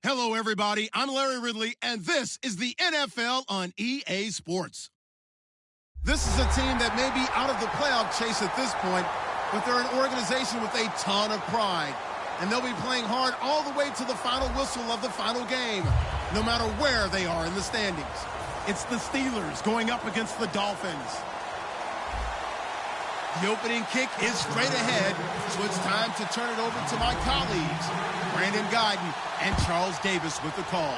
Hello, everybody. I'm Larry Ridley, and this is the NFL on EA Sports. This is a team that may be out of the playoff chase at this point, but they're an organization with a ton of pride, and they'll be playing hard all the way to the final whistle of the final game, no matter where they are in the standings. It's the Steelers going up against the Dolphins. The opening kick is straight ahead, so it's time to turn it over to my colleagues, Brandon Guyton and Charles Davis with the call.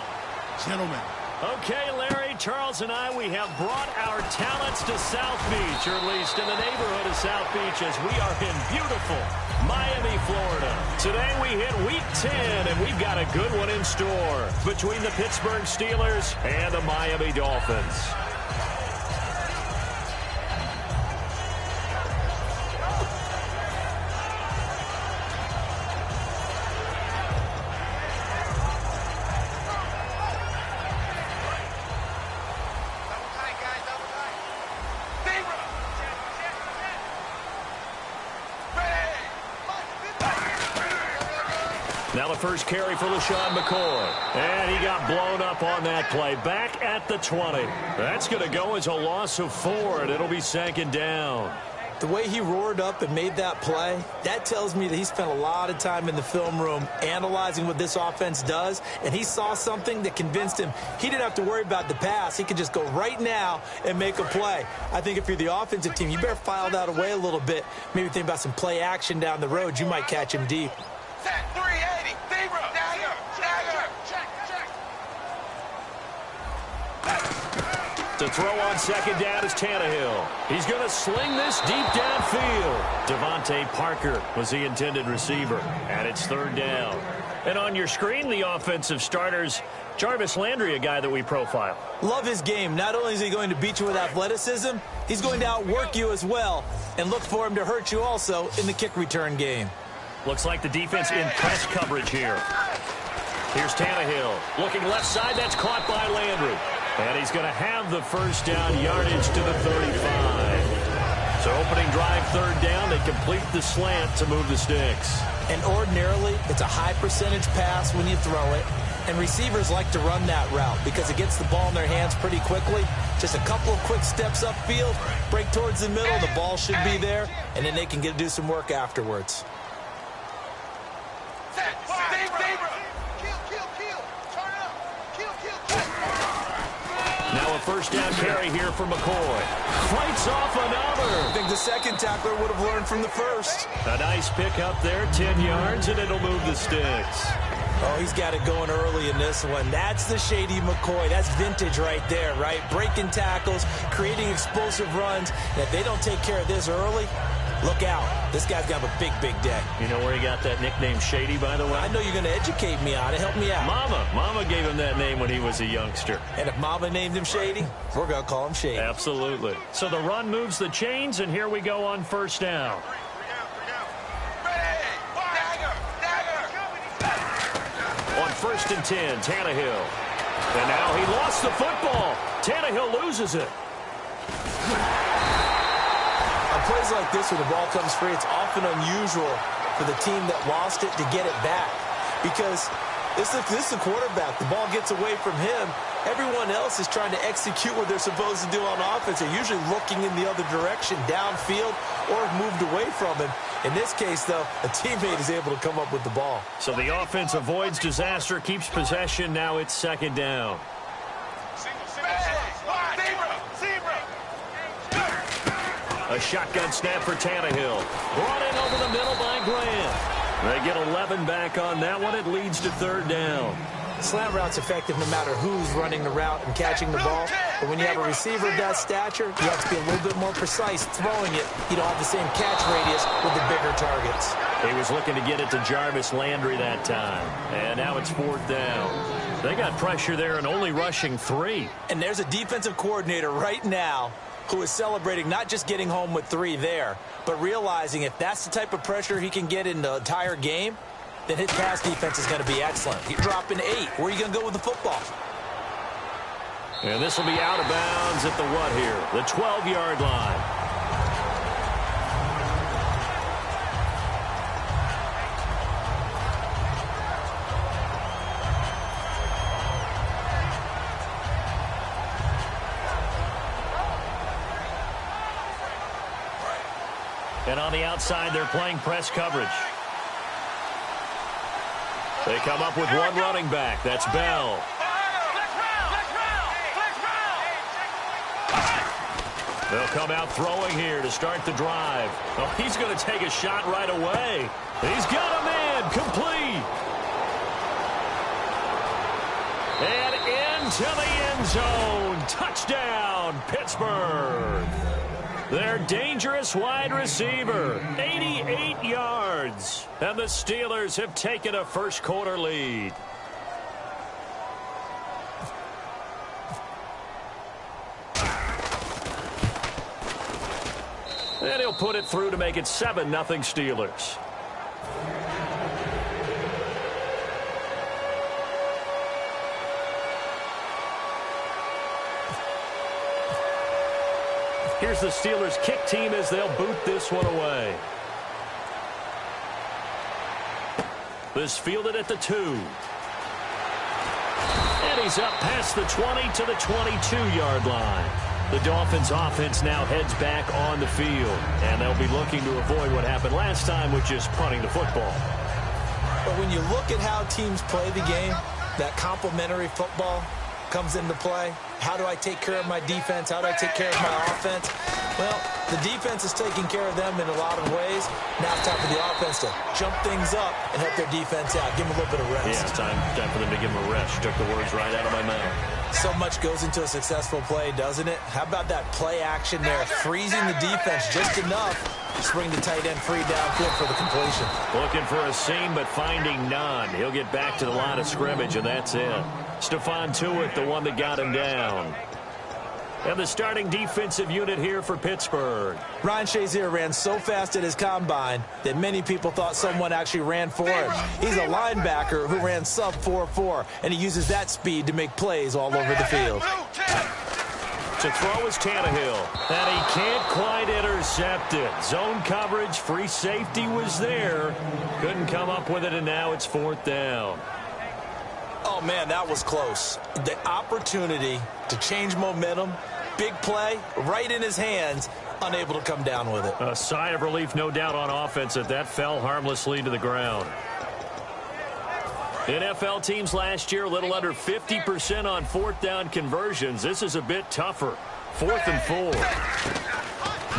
Gentlemen. Okay, Larry, Charles and I, we have brought our talents to South Beach, or at least in the neighborhood of South Beach, as we are in beautiful Miami, Florida. Today we hit Week 10, and we've got a good one in store between the Pittsburgh Steelers and the Miami Dolphins. Now the first carry for LaShawn McCoy. And he got blown up on that play. Back at the 20. That's going to go as a loss of 4, and it'll be second down. The way he roared up and made that play, that tells me that he spent a lot of time in the film room analyzing what this offense does, and he saw something that convinced him he didn't have to worry about the pass. He could just go right now and make a play. I think if you're the offensive team, you better file that away a little bit. Maybe think about some play action down the road. You might catch him deep. Set 380. Zebra. Dagger. Dagger. Check. To throw on second down is Tannehill. He's going to sling this deep downfield. Devontae Parker was the intended receiver, and it's third down. And on your screen, the offensive starters, Jarvis Landry, a guy that we profile. Love his game. Not only is he going to beat you with athleticism, he's going to outwork you as well. And look for him to hurt you also in the kick return game. Looks like the defense in press coverage here. Here's Tannehill. Looking left side, that's caught by Landry. And he's going to have the first down yardage to the 35. So opening drive, third down, they complete the slant to move the sticks. And ordinarily, it's a high percentage pass when you throw it. And receivers like to run that route because it gets the ball in their hands pretty quickly. Just a couple of quick steps upfield, break towards the middle, the ball should be there, and then they can do some work afterwards. Now a first down carry here for McCoy. Fights off another. I think the second tackler would have learned from the first. A nice pickup there, 10 yards, and it'll move the sticks. Oh, he's got it going early in this one. That's the shady McCoy. That's vintage right there, right? Breaking tackles, creating explosive runs. And if they don't take care of this early, look out. This guy's got a big day. You know where he got that nickname Shady, by the way? I know you're going to educate me on it. Help me out. Mama gave him that name when he was a youngster. And if Mama named him Shady, we're going to call him Shady. Absolutely. So the run moves the chains, and here we go on first down. On first and 10, Tannehill. And now he lost the football. Tannehill loses it. On plays like this where the ball comes free, it's often unusual for the team that lost it to get it back. Because this is the quarterback. The ball gets away from him. Everyone else is trying to execute what they're supposed to do on offense. They're usually looking in the other direction, downfield, or moved away from him. In this case, though, a teammate is able to come up with the ball. So the offense avoids disaster, keeps possession. Now it's second down. A shotgun snap for Tannehill. Brought in over the middle by Grant. They get 11 back on that one. It leads to third down. Slant route's effective no matter who's running the route and catching the ball. But when you have a receiver of that stature, you have to be a little bit more precise throwing it. You don't have the same catch radius with the bigger targets. He was looking to get it to Jarvis Landry that time. And now it's fourth down. They got pressure there and only rushing 3. And there's a defensive coordinator right now who is celebrating not just getting home with 3 there, but realizing if that's the type of pressure he can get in the entire game, then his pass defense is going to be excellent. You're dropping 8. Where are you going to go with the football? And this will be out of bounds at the what here? The 12-yard line. And on the outside, they're playing press coverage. They come up with one running back. That's Bell. They'll come out throwing here to start the drive. Oh, he's going to take a shot right away. He's got a man complete. And into the end zone. Touchdown, Pittsburgh. Their dangerous wide receiver, 88 yards. And the Steelers have taken a first-quarter lead. And he'll put it through to make it 7-0 Steelers. Here's the Steelers kick team as they'll boot this one away. This fielded at the 2. And he's up past the 20 to the 22-yard line. The Dolphins offense now heads back on the field, and they'll be looking to avoid what happened last time, which is punting the football. But when you look at how teams play the game, that complementary football comes into play. How do I take care of my defense? How do I take care of my offense? Well, the defense is taking care of them in a lot of ways. Now it's time for the offense to jump things up and help their defense out. Give them a little bit of rest. Yeah, it's time for them to give them a rest. Took the words right out of my mouth. So much goes into a successful play, doesn't it? How about that play action there? Freezing the defense just enough to spring the tight end free downfield for the completion. Looking for a seam, but finding none. He'll get back to the line of scrimmage, and that's it. Stephon Tuitt, the one that got him down. And the starting defensive unit here for Pittsburgh. Ryan Shazier ran so fast at his combine that many people thought someone actually ran for him. He's a linebacker who ran sub 4.4, and he uses that speed to make plays all over the field. To throw is Tannehill, and he can't quite intercept it. Zone coverage, free safety was there. Couldn't come up with it, and now it's 4th down. Oh, man, that was close. The opportunity to change momentum, big play, right in his hands, unable to come down with it. A sigh of relief, no doubt, on offense that fell harmlessly to the ground. NFL teams last year a little under 50% on 4th down conversions. This is a bit tougher. 4th and 4.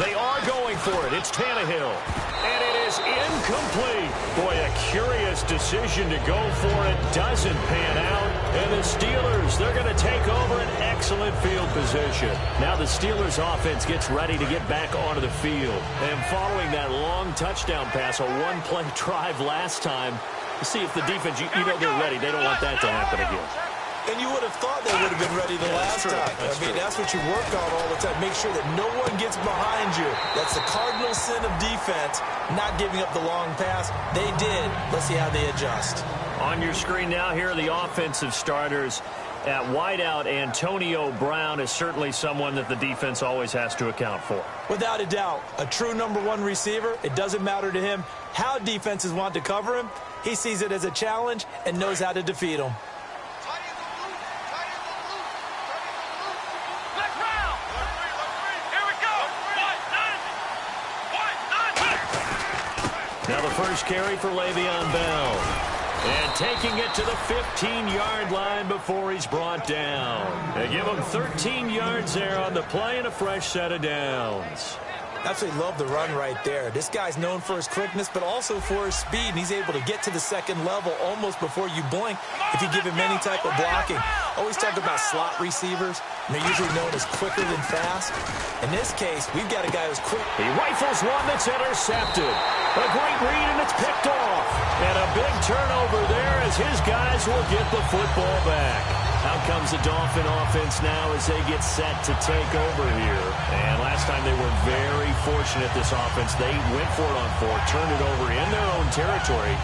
They are going for it. It's Tannehill. And it is incomplete. Boy, a curious decision to go for it. Doesn't pan out. And the Steelers, they're going to take over an excellent field position. Now the Steelers offense gets ready to get back onto the field. And following that long touchdown pass, a one-play drive last time, see if the defense, you know they're ready. They don't want that to happen again. And you would have thought they would have been ready the last time. That's what you work on all the time. Make sure that no one gets behind you. That's the cardinal sin of defense, not giving up the long pass. They did. Let's see how they adjust. On your screen now, here are the offensive starters. At wideout, Antonio Brown is certainly someone that the defense always has to account for. Without a doubt, a true number 1 receiver. It doesn't matter to him how defenses want to cover him. He sees it as a challenge and knows how to defeat them. Now the first carry for Le'Veon Bell. And taking it to the 15-yard line before he's brought down. They give him 13 yards there on the play and a fresh set of downs. Absolutely love the run right there. This guy's known for his quickness, but also for his speed, and he's able to get to the second level almost before you blink if you give him any type of blocking. Always talk about slot receivers, and they're usually known as quicker than fast. In this case, we've got a guy who's quick. He rifles one that's intercepted. A great read, and it's picked off. And a big turnover there as his guys will get the football back. Out comes the Dolphin offense now as they get set to take over here. And last time they were very fortunate, this offense. They went for it on 4, turned it over in their own territory,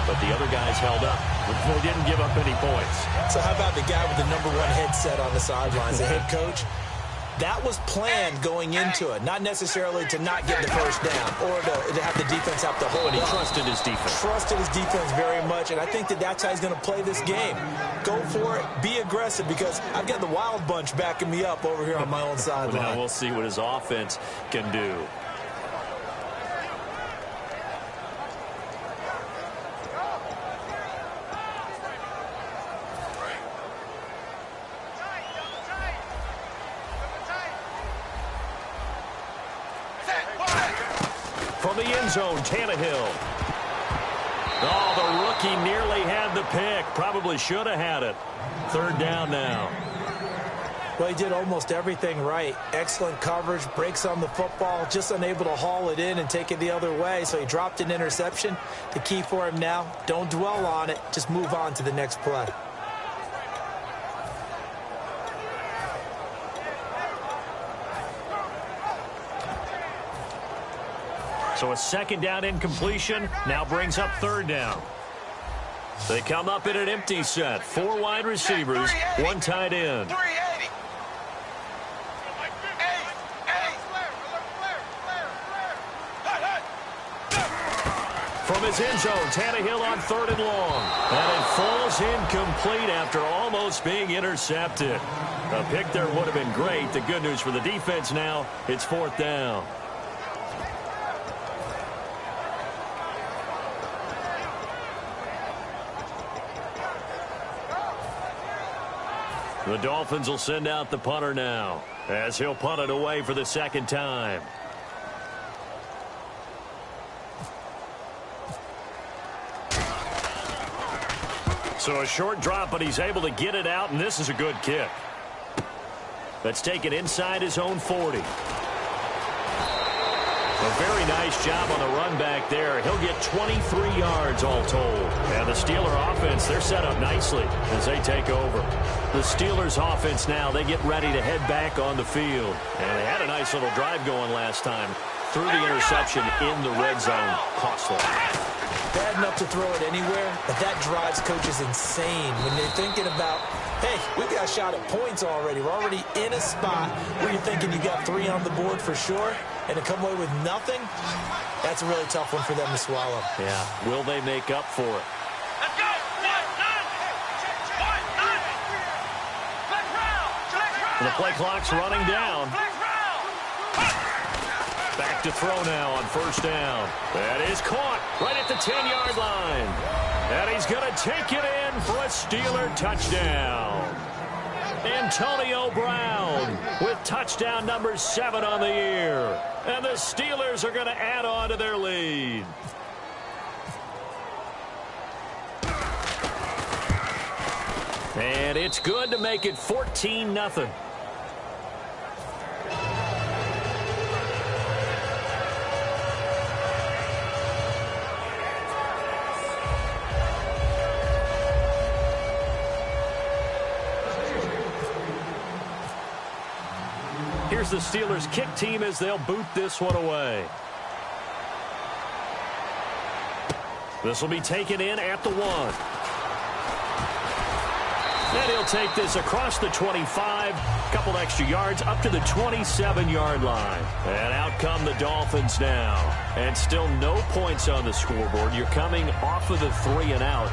but the other guys held up. They didn't give up any points. So how about the guy with the number 1 headset on the sidelines, the head coach? That was planned going into it, not necessarily to not get the first down or to have the defense have to hold. He trusted his defense. Trusted his defense very much, and I think that's how he's going to play this game. Go for it, be aggressive, because I've got the Wild Bunch backing me up over here on my own sideline. Now we'll see what his offense can do. from the end zone, Tannehill. Oh, the rookie nearly had the pick. Probably should have had it. 3rd down now. Well, he did almost everything right. Excellent coverage, breaks on the football, just unable to haul it in and take it the other way. So he dropped an interception. The key for him now, don't dwell on it. Just move on to the next play. So a 2nd down incompletion now brings up 3rd down. They come up in an empty set. 4 wide receivers, 1 tight end. 380. From his end zone, Tannehill on 3rd and long. And it falls incomplete after almost being intercepted. A pick there would have been great. The good news for the defense now, it's 4th down. The Dolphins will send out the punter now, as he'll punt it away for the 2nd time. So a short drop, but he's able to get it out, and this is a good kick. That's taken inside his own 40. A very nice job on the run back there. He'll get 23 yards all told. And the Steeler offense, they're set up nicely as they take over. The Steelers offense now, they get ready to head back on the field. And they had a nice little drive going last time. Threw the interception in the red zone. Costly. Bad enough to throw it anywhere, but that drives coaches insane when they're thinking about, hey, we got a shot at points already. We're already in a spot where you're thinking you got 3 on the board for sure, and to come away with nothing, that's a really tough one for them to swallow. Yeah, will they make up for it? Let's go. And the play clock's running down. Back to throw now on 1st down. That is caught right at the 10-yard line. And he's going to take it in for a Steeler touchdown. Antonio Brown with touchdown number 7 on the year. And the Steelers are going to add on to their lead. And it's good to make it 14-0. Here's the Steelers kick team as they'll boot this one away. This will be taken in at the 1. And he'll take this across the 25, couple extra yards up to the 27-yard line. And out come the Dolphins now. And still no points on the scoreboard. You're coming off of the 3 and out.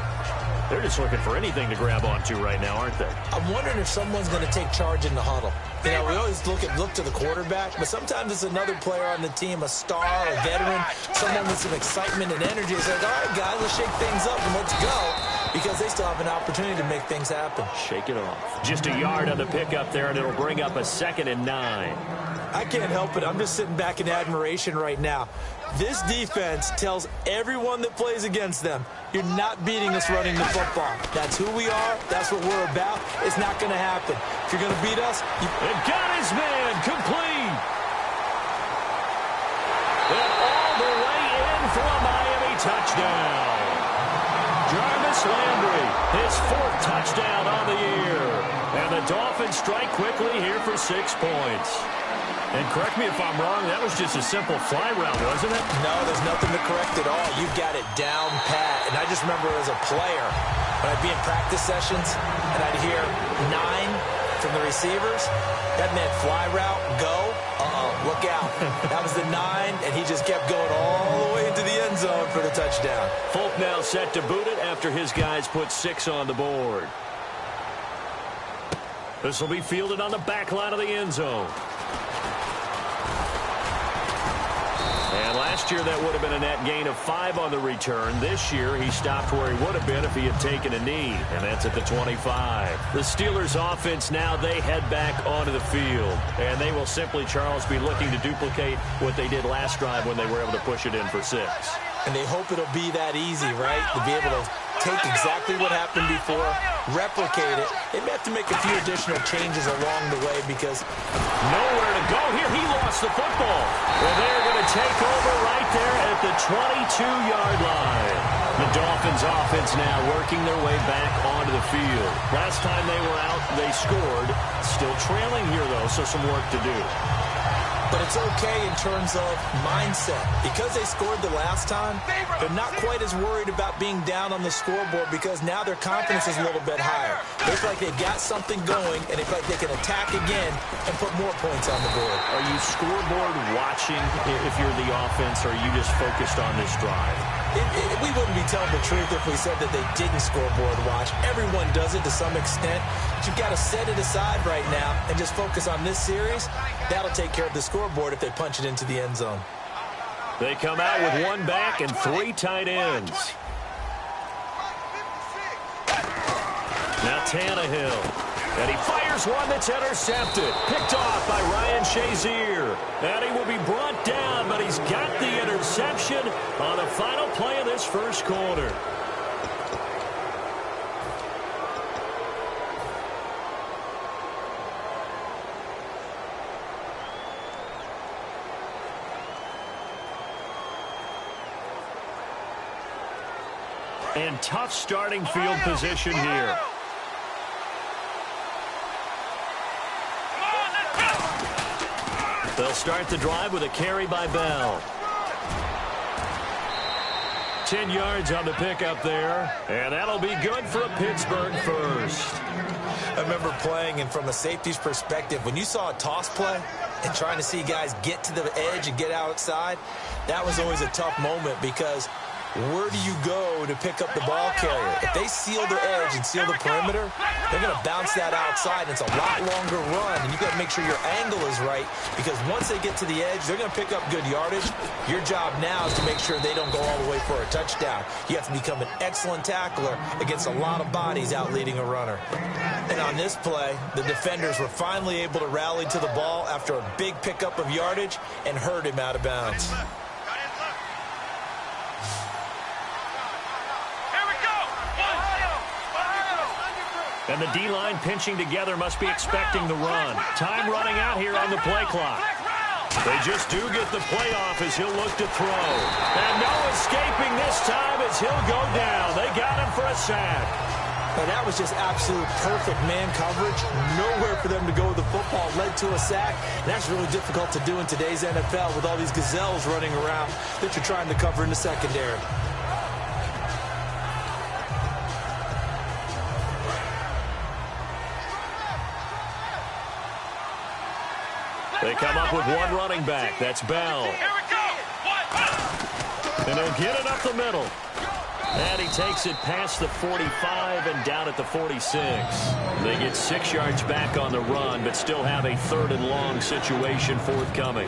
They're just looking for anything to grab onto right now, aren't they? I'm wondering if someone's going to take charge in the huddle. You know, we always look to the quarterback, but sometimes it's another player on the team, a star, a veteran, someone with some excitement and energy. It's like, all right, guys, let's shake things up and let's go, because they still have an opportunity to make things happen. Shake it off. Just a yard on the pickup there, and it'll bring up a 2nd and 9. I can't help it. I'm just sitting back in admiration right now. This defense tells everyone that plays against them, you're not beating us running the football. That's who we are. That's what we're about. It's not going to happen. If you're going to beat us, and got his man complete. And all the way in for a Miami touchdown. Jarvis Landry, his 4th touchdown on the year. And the Dolphins strike quickly here for 6 points. And correct me if I'm wrong, that was just a simple fly route, wasn't it? No, there's nothing to correct at all. You've got it down pat. And I just remember as a player, when I'd be in practice sessions and I'd hear 9 from the receivers, that meant fly route, go, look out. That was the 9, and he just kept going all the way into the end zone for the touchdown. Folk now set to boot it after his guys put 6 on the board. This will be fielded on the back line of the end zone. And last year that would have been a net gain of 5 on the return. This year he stopped where he would have been if he had taken a knee, and that's at the 25. The Steelers offense now, they head back onto the field, and they will simply, Charles, be looking to duplicate what they did last drive when they were able to push it in for 6. And they hope it'll be that easy, right? To be able to take exactly what happened before, replicate it. They may have to make a few additional changes along the way because nowhere to go here. He lost the football. Well, they're going to take over right there at the 22-yard line. The Dolphins offense now working their way back onto the field. Last time they were out, they scored. Still trailing here, though, so some work to do. But it's okay in terms of mindset. Because they scored the last time, they're not quite as worried about being down on the scoreboard because now their confidence is a little bit higher. They feel like they've got something going, and they feel like they can attack again and put more points on the board. Are you scoreboard watching if you're the offense, or are you just focused on this drive? We wouldn't be telling the truth if we said that they didn't scoreboard watch. Everyone does it to some extent. But you've got to set it aside right now and just focus on this series. That'll take care of the scoreboard if they punch it into the end zone. They come out with 1 back and 3 tight ends. Now Tannehill. And he fires one that's intercepted. Picked off by Ryan Shazier. And he will be brought down, but he's got the interception on the final play of this first quarter. And tough starting field position here. They'll start the drive with a carry by Bell. 10 yards on the pickup there, and that'll be good for a Pittsburgh first. I remember playing, and from a safety's perspective, when you saw a toss play and trying to see guys get to the edge and get outside, that was always a tough moment because where do you go to pick up the ball carrier? If they seal their edge and seal the perimeter, they're going to bounce that outside, and it's a lot longer run, and you've got to make sure your angle is right because once they get to the edge, they're going to pick up good yardage. Your job now is to make sure they don't go all the way for a touchdown. You have to become an excellent tackler against a lot of bodies out leading a runner. And on this play, the defenders were finally able to rally to the ball after a big pickup of yardage and hurt him out of bounds. And the D-line pinching together must be expecting the run. Time running out here on the play clock. They just do get the play off as he'll look to throw. And no escaping this time as he'll go down. They got him for a sack. And that was just absolute perfect man coverage. Nowhere for them to go with the football. Led to a sack. And that's really difficult to do in today's NFL with all these gazelles running around that you're trying to cover in the secondary. They come up with 1 running back. That's Bell. And they'll get it up the middle. And he takes it past the 45 and down at the 46. They get 6 yards back on the run, but still have a 3rd and long situation forthcoming.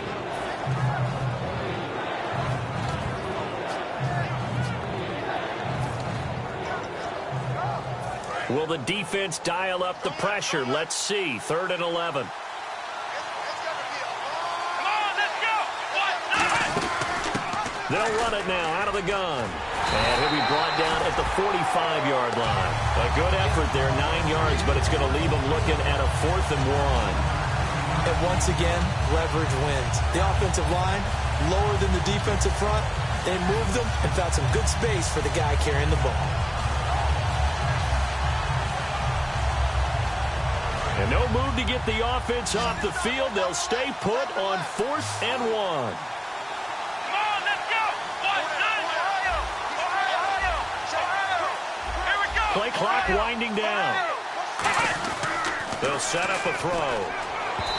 Will the defense dial up the pressure? Let's see. 3rd and 11. They'll run it now out of the gun. And he'll be brought down at the 45-yard line. A good effort there, 9 yards, but it's going to leave them looking at a 4th and 1. And once again, leverage wins. The offensive line, lower than the defensive front. They moved them and found some good space for the guy carrying the ball. And no move to get the offense off the field. They'll stay put on 4th and 1. Play clock winding down. They'll set up a throw.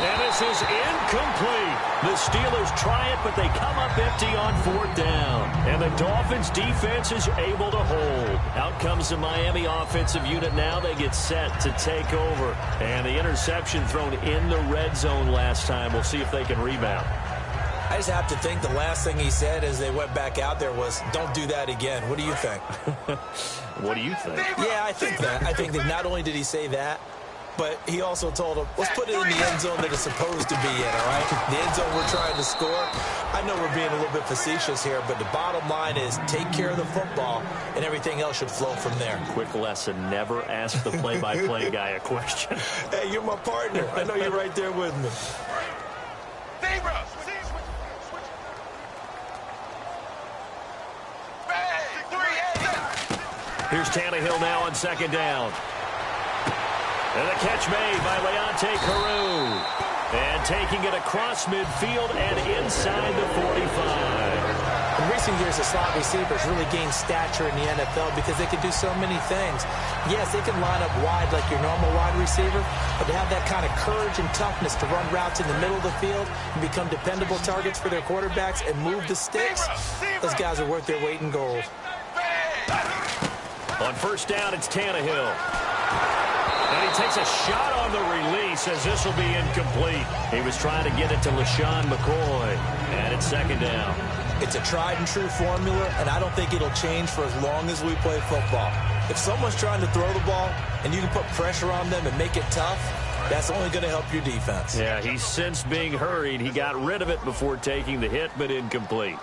And this is incomplete. The Steelers try it, but they come up empty on 4th down. And the Dolphins defense is able to hold. Out comes the Miami offensive unit now. They get set to take over. And the interception thrown in the red zone last time. We'll see if they can rebound. I just have to think the last thing he said as they went back out there was, don't do that again. What do you think? What do you think? Yeah, I think that. I think that not only did he say that, but he also told him, let's put it in the end zone that it's supposed to be in, all right? The end zone we're trying to score. I know we're being a little bit facetious here, but the bottom line is take care of the football, and everything else should flow from there. Quick lesson, never ask the play-by-play guy a question. Hey, you're my partner. I know you're right there with me. Here's Tannehill now on second down. And the catch made by Leonte Carew. And taking it across midfield and inside the 45. In recent years, the slot receivers really gained stature in the NFL because they can do so many things. Yes, they can line up wide like your normal wide receiver, but to have that kind of courage and toughness to run routes in the middle of the field and become dependable targets for their quarterbacks and move the sticks, those guys are worth their weight in gold. On first down, it's Tannehill. And he takes a shot on the release as this will be incomplete. He was trying to get it to LaShawn McCoy. And it's second down. It's a tried-and-true formula, and I don't think it'll change for as long as we play football. If someone's trying to throw the ball and you can put pressure on them and make it tough, that's only going to help your defense. Yeah, he's since being hurried. He got rid of it before taking the hit, but incomplete.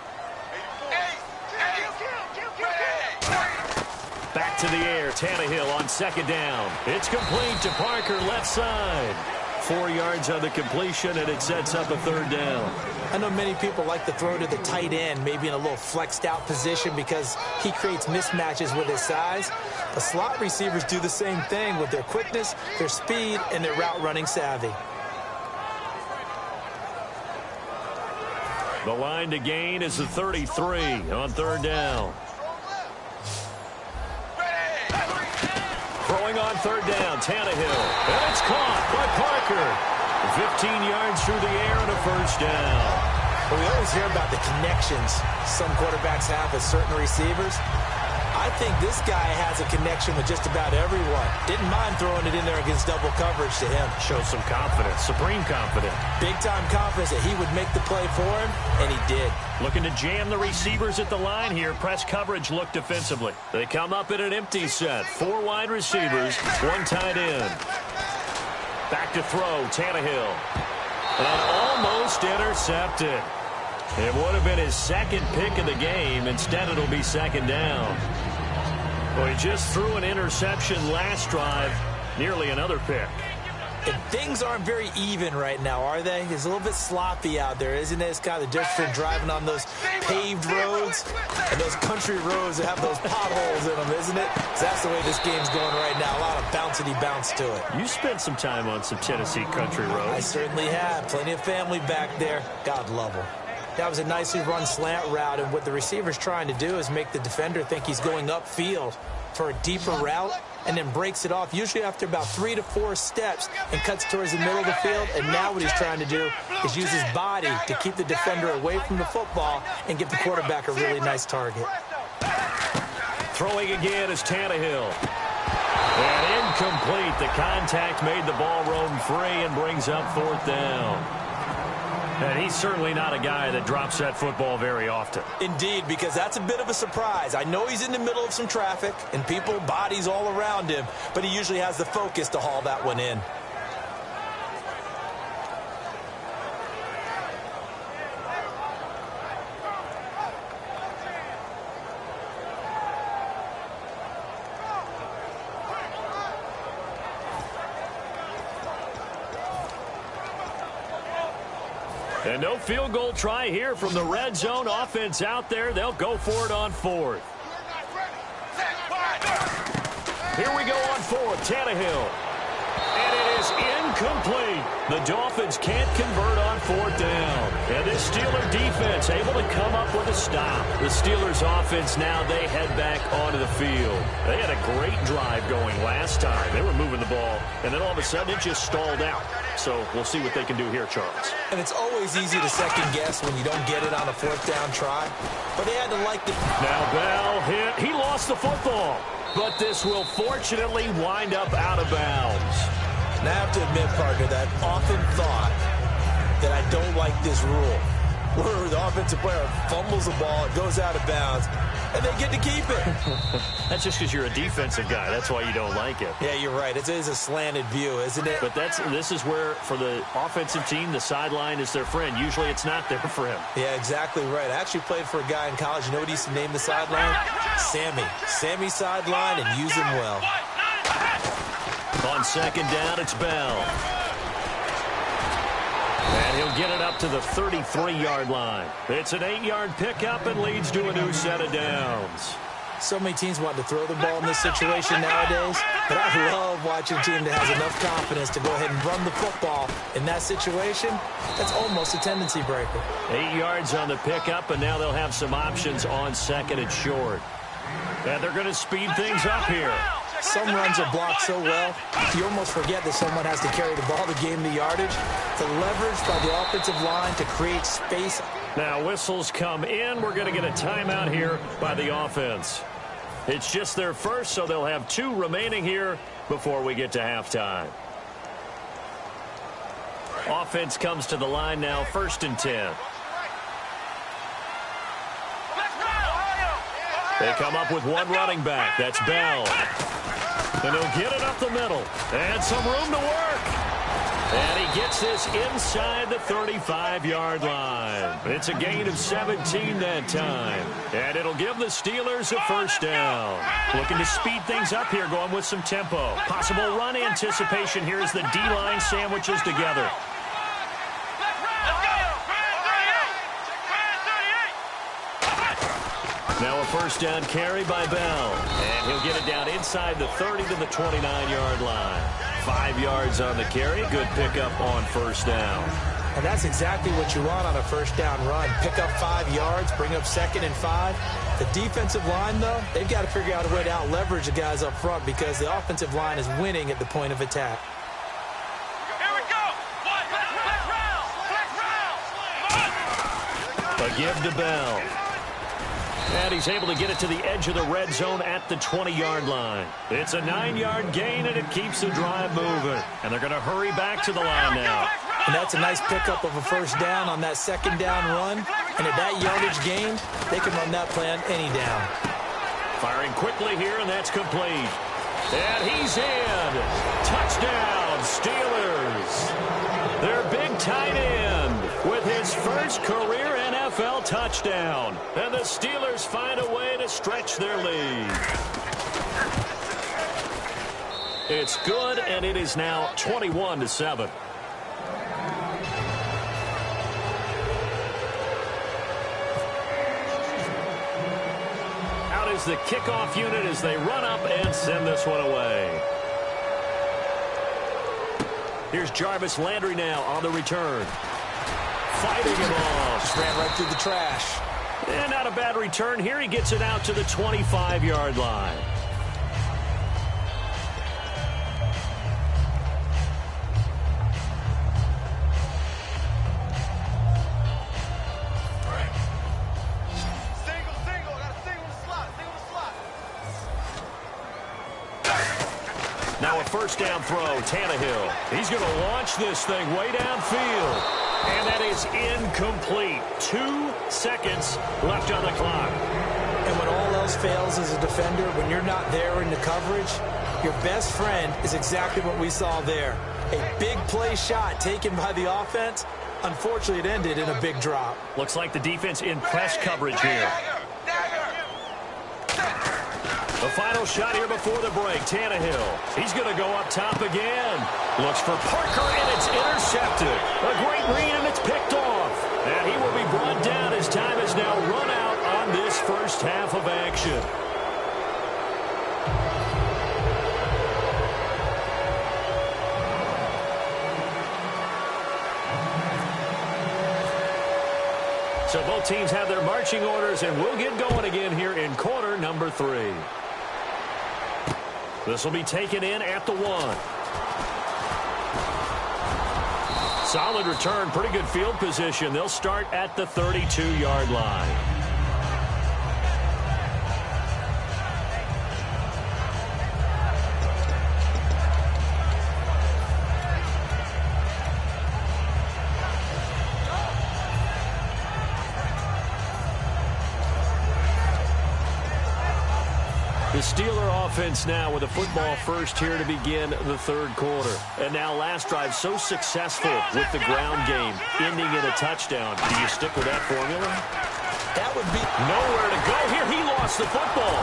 Back to the air, Tannehill on second down. It's complete to Parker, left side. 4 yards on the completion, and it sets up a third down. I know many people like to throw to the tight end, maybe in a little flexed out position because he creates mismatches with his size. But slot receivers do the same thing with their quickness, their speed, and their route running savvy. The line to gain is the 33 on third down. Throwing on third down, Tannehill. And it's caught by Parker. 15 yards through the air and a first down. Well, we always hear about the connections some quarterbacks have with certain receivers. I think this guy has a connection with just about everyone. Didn't mind throwing it in there against double coverage to him. Shows some confidence, supreme confidence. Big-time confidence that he would make the play for him, and he did. Looking to jam the receivers at the line here. Press coverage look defensively. They come up in an empty set. 4 wide receivers, 1 tight end. Back to throw, Tannehill. And almost intercepted. It would have been his second pick of the game. Instead, it'll be second down. Well, he just threw an interception last drive. Nearly another pick. And things aren't very even right now, are they? It's a little bit sloppy out there, isn't it? It's kind of different driving on those paved roads and those country roads that have those potholes in them, isn't it? So that's the way this game's going right now. A lot of bouncy bounce to it. You spent some time on some Tennessee country roads. I certainly have. Plenty of family back there. God love them. That was a nicely run slant route, and what the receiver's trying to do is make the defender think he's going upfield for a deeper route, and then breaks it off, usually after about 3 to 4 steps, and cuts towards the middle of the field. And now what he's trying to do is use his body to keep the defender away from the football and give the quarterback a really nice target. Throwing again is Tannehill. And incomplete. The contact made the ball roam free and brings up 4th down. And he's certainly not a guy that drops that football very often. Indeed, because that's a bit of a surprise. I know he's in the middle of some traffic and people, bodies all around him, but he usually has the focus to haul that one in. And no field goal try here from the red zone offense out there. They'll go for it on 4th. Here we go on 4th. Tannehill. And it is incomplete. The Dolphins can't convert on 4th down. And this Steeler defense able to come up with a stop. The Steelers offense now, they head back onto the field. They had a great drive going last time. They were moving the ball, and then all of a sudden it just stalled out. So we'll see what they can do here, Charles. And it's always easy to second guess when you don't get it on a 4th down try. But they had to like the... Now Bell hit. He lost the football. But this will fortunately wind up out of bounds. And I have to admit, partner, that I've often thought that I don't like this rule. where the offensive player fumbles the ball, it goes out of bounds, and they get to keep it. That's just because you're a defensive guy. That's why you don't like it. Yeah, you're right. It is a slanted view, isn't it? But this is where, for the offensive team, the sideline is their friend. Usually it's not there for him. Yeah, exactly right. I actually played for a guy in college. You know what he used to name the sideline? Sammy. Sammy sideline, and use him well. On second down, it's Bell. And he'll get it up to the 33-yard line. It's an 8-yard pickup and leads to a new set of downs. So many teams want to throw the ball in this situation nowadays, but I love watching a team that has enough confidence to go ahead and run the football. In that situation, that's almost a tendency breaker. 8 yards on the pickup, and now they'll have some options on second and short. And they're going to speed things up here. Some runs are blocked so well, you almost forget that someone has to carry the ball to gain the yardage. The leverage by the offensive line to create space. Now whistles come in. We're going to get a timeout here by the offense. It's just their first, so they'll have 2 remaining here before we get to halftime. Offense comes to the line now, 1st and 10. They come up with one running back. That's Bell. And he'll get it up the middle. And some room to work. And he gets this inside the 35-yard line. It's a gain of 17 that time. And it'll give the Steelers a first down. Looking to speed things up here, going with some tempo. Possible run anticipation here as the D-line sandwiches together. Now a first down carry by Bell. And he'll get it down inside the 30 to the 29-yard line. 5 yards on the carry. Good pickup on first down. And that's exactly what you want on a first down run. Pick up 5 yards, bring up 2nd and 5. The defensive line, though, they've got to figure out a way to out-leverage the guys up front because the offensive line is winning at the point of attack. Here we go. A give to Bell. And he's able to get it to the edge of the red zone at the 20-yard line. It's a 9-yard gain, and it keeps the drive moving. And they're going to hurry back to the line now. And that's a nice pickup of a first down on that 2nd down run. And at that yardage gained, they can run that play on any down. Firing quickly here, and that's complete. And he's in. Touchdown, Steelers. Their big tight end with his first career NFL touchdown. And the Steelers find a way to stretch their lead. It's good, and it is now 21-7. Out is the kickoff unit as they run up and send this one away. Here's Jarvis Landry now on the return. Fighting him off. Just ran right through the trash. And not a bad return here. He gets it out to the 25-yard line. Now a first down throw, Tannehill. He's going to launch this thing way downfield. And that is incomplete. 2 seconds left on the clock. And when all else fails as a defender, when you're not there in the coverage, your best friend is exactly what we saw there. A big play shot taken by the offense. Unfortunately, it ended in a big drop. Looks like the defense in press coverage here. The final shot here before the break, Tannehill. He's going to go up top again. Looks for Parker, and it's intercepted. A great read, and it's picked off. And he will be brought down as time is now run out on this first half of action. So both teams have their marching orders, and we'll get going again here in quarter number 3. This will be taken in at the 1. Solid return, pretty good field position. They'll start at the 32-yard line. The Steeler offense now with a football first here to begin the third quarter. And now last drive so successful with the ground game, ending in a touchdown. Do you stick with that formula? That would be nowhere to go here. He lost the football.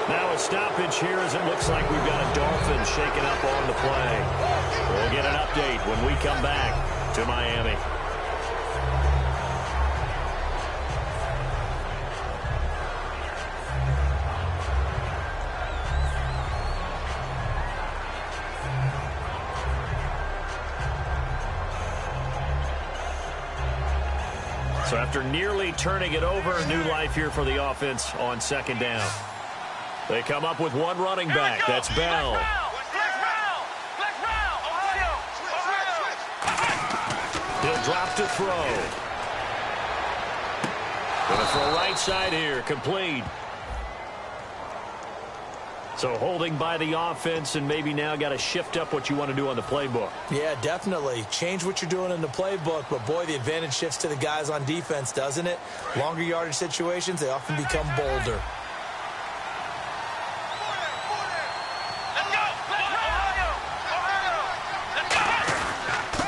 Now a stoppage here as it looks like we've got a Dolphins shaking up on the play. We'll get an update when we come back to Miami. So after nearly turning it over, new life here for the offense on second down. They come up with one running back. That's Bell. He'll drop to throw. Gonna throw right side here. Complete. So holding by the offense, and maybe now got to shift up what you want to do on the playbook. Yeah, definitely. Change what you're doing in the playbook, but boy, the advantage shifts to the guys on defense, doesn't it? Longer yardage situations, they often become bolder.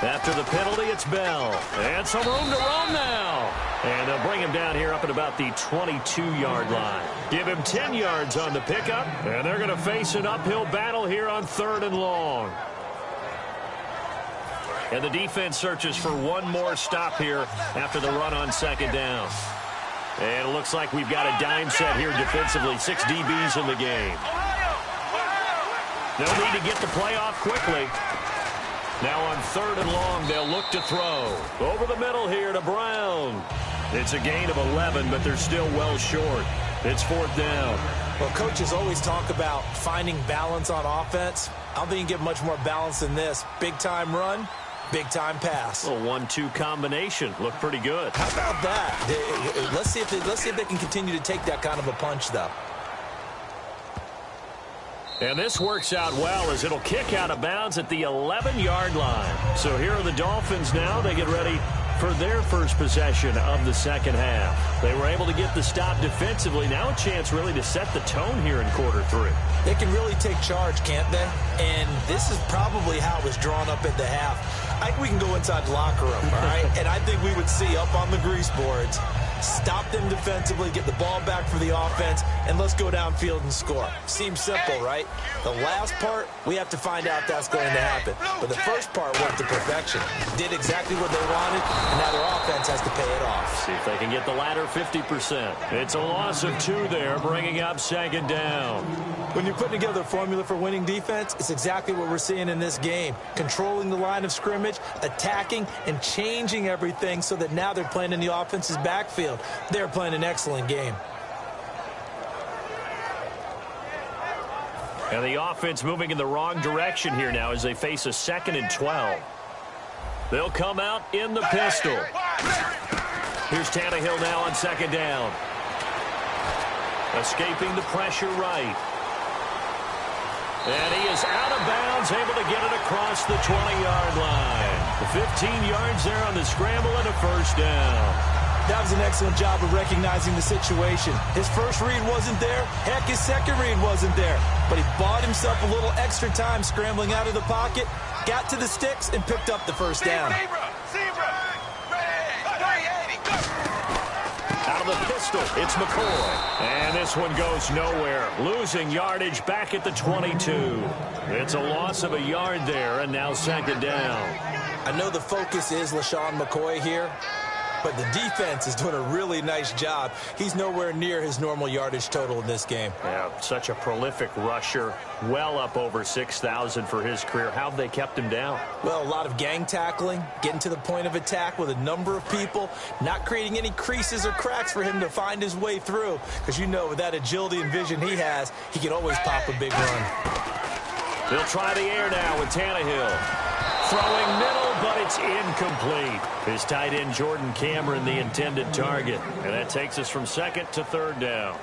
After the penalty, it's Bell. And some room to run now. And they'll bring him down here up at about the 22-yard line. Give him 10 yards on the pickup. And they're going to face an uphill battle here on 3rd and long. And the defense searches for one more stop here after the run on second down. And it looks like we've got a dime set here defensively. 6 DBs in the game. They'll need to get the play off quickly. Now on 3rd and long, they'll look to throw. Over the middle here to Brown. It's a gain of 11, but they're still well short. It's 4th down. Well, coaches always talk about finding balance on offense. I don't think you can get much more balance than this. Big-time run, big-time pass. A 1-2 combination. Looked pretty good. How about that? Let's see if they can continue to take that kind of a punch, though. And this works out well as it'll kick out of bounds at the 11-yard line. So here are the Dolphins now. They get ready for their first possession of the second half. They were able to get the stop defensively. Now a chance really to set the tone here in quarter 3. They can really take charge, can't they? And this is probably how it was drawn up at the half. I think we can go inside the locker room, all right? And I think we would see up on the grease boards, stop them defensively, get the ball back for the offense, and let's go downfield and score. Seems simple, right? The last part, we have to find out if that's going to happen. But the first part worked to perfection. Did exactly what they wanted, and now their offense has to pay it off. See if they can get the latter 50%. It's a loss of 2 there, bringing up second down. When you're putting together a formula for winning defense, it's exactly what we're seeing in this game. Controlling the line of scrimmage, attacking, and changing everything so that now they're playing in the offense's backfield. They're playing an excellent game. And the offense moving in the wrong direction here now as they face a 2nd and 12. They'll come out in the pistol. Here's Tannehill now on second down. Escaping the pressure right. And he is out of bounds, able to get it across the 20-yard line. 15 yards there on the scramble and a first down. That was an excellent job of recognizing the situation. His first read wasn't there. Heck, his second read wasn't there. But he bought himself a little extra time scrambling out of the pocket, got to the sticks, and picked up the first down. Out of the pistol, it's McCoy. And this one goes nowhere. Losing yardage back at the 22. It's a loss of a yard there, and now second down. I know the focus is LaShawn McCoy here, but the defense is doing a really nice job. He's nowhere near his normal yardage total in this game. Yeah, such a prolific rusher, well up over 6,000 for his career. How have they kept him down? Well, a lot of gang tackling, getting to the point of attack with a number of people, not creating any creases or cracks for him to find his way through. Because you know, with that agility and vision he has, he can always pop a big run. They'll try the air now with Tannehill. Throwing middle, but it's incomplete. His tight end, Jordan Cameron, the intended target. And that takes us from 2nd to 3rd down.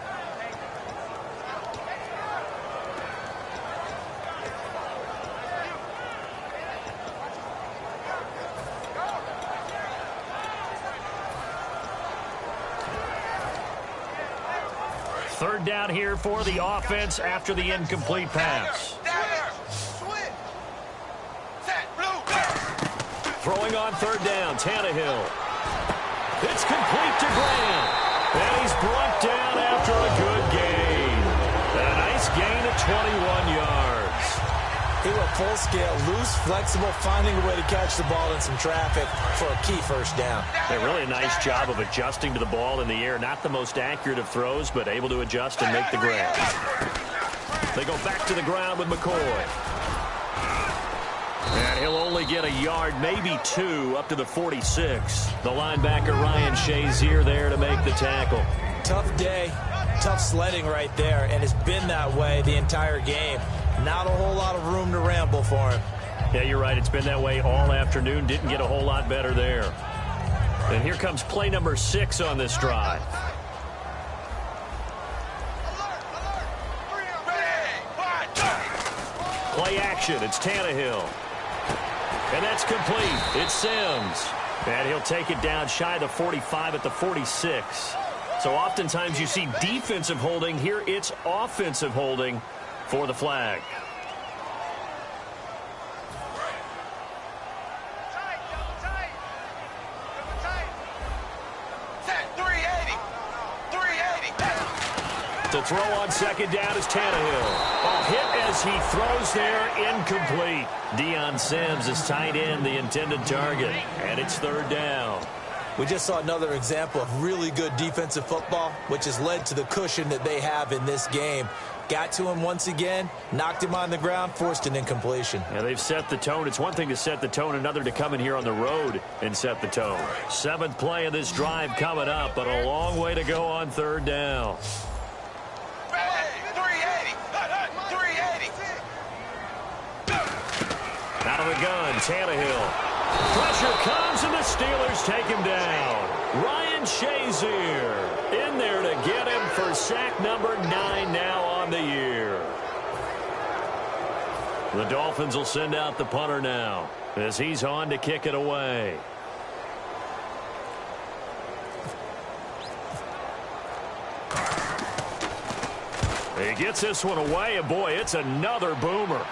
Third down here for the offense after the incomplete pass. Throwing on third down, Tannehill. It's complete to Grant. And he's brought down after a good gain. A nice gain of 21 yards. He went full scale, loose, flexible, finding a way to catch the ball in some traffic for a key first down. Really a nice job of adjusting to the ball in the air. Not the most accurate of throws, but able to adjust and make the grab. They go back to the ground with McCoy. And he'll only get a yard, maybe two, up to the 46. The linebacker, Ryan Shazier, there to make the tackle. Tough day, tough sledding right there, and it's been that way the entire game. Not a whole lot of room to ramble for him. Yeah, you're right. It's been that way all afternoon. Didn't get a whole lot better there. And here comes play number 6 on this drive. Play action. It's Tannehill. And that's complete. It's Sims. And he'll take it down shy of the 45 at the 46. So oftentimes you see defensive holding. Here it's offensive holding for the flag. To throw on second down is Tannehill. A hit as he throws there, incomplete. Deion Sims is tight end, the intended target. And it's third down. We just saw another example of really good defensive football, which has led to the cushion that they have in this game. Got to him once again, knocked him on the ground, forced an incompletion. Yeah, they've set the tone. It's one thing to set the tone, another to come in here on the road and set the tone. 7th play of this drive coming up, but a long way to go on third down. Out of the gun, Tannehill. Pressure comes, and the Steelers take him down. Ryan Shazier in there to get him for sack number 9 now on the year. The Dolphins will send out the punter now as he's on to kick it away. He gets this one away, and boy, it's another boomer.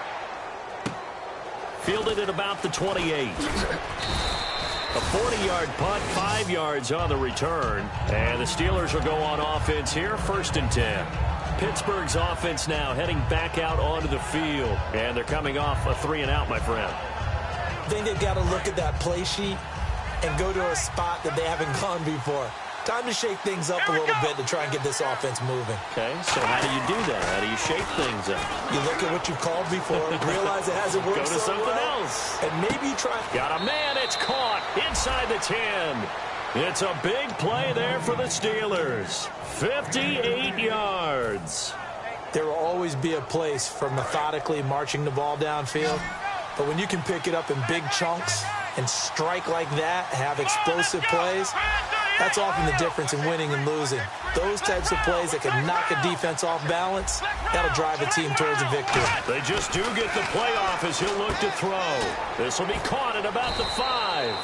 Fielded at about the 28. A 40-yard punt, 5 yards on the return. And the Steelers will go on offense here, 1st and 10. Pittsburgh's offense now heading back out onto the field. And they're coming off a 3-and-out, my friend. I think they've got to look at that play sheet and go to a spot that they haven't gone before. Time to shake things up a little bit to try and get this offense moving. Okay, so how do you do that? How do you shake things up? You look at what you've called before, realize it hasn't worked Go to so something well, else. and maybe try. Got a man, it's caught inside the 10. It's a big play there for the Steelers. 58 yards. There will always be a place for methodically marching the ball downfield, but when you can pick it up in big chunks and strike like that, have explosive plays, that's often the difference in winning and losing. Those types of plays that can knock a defense off balance, that'll drive a team towards a victory. They just do get the playoff as he'll look to throw. This will be caught at about the 5.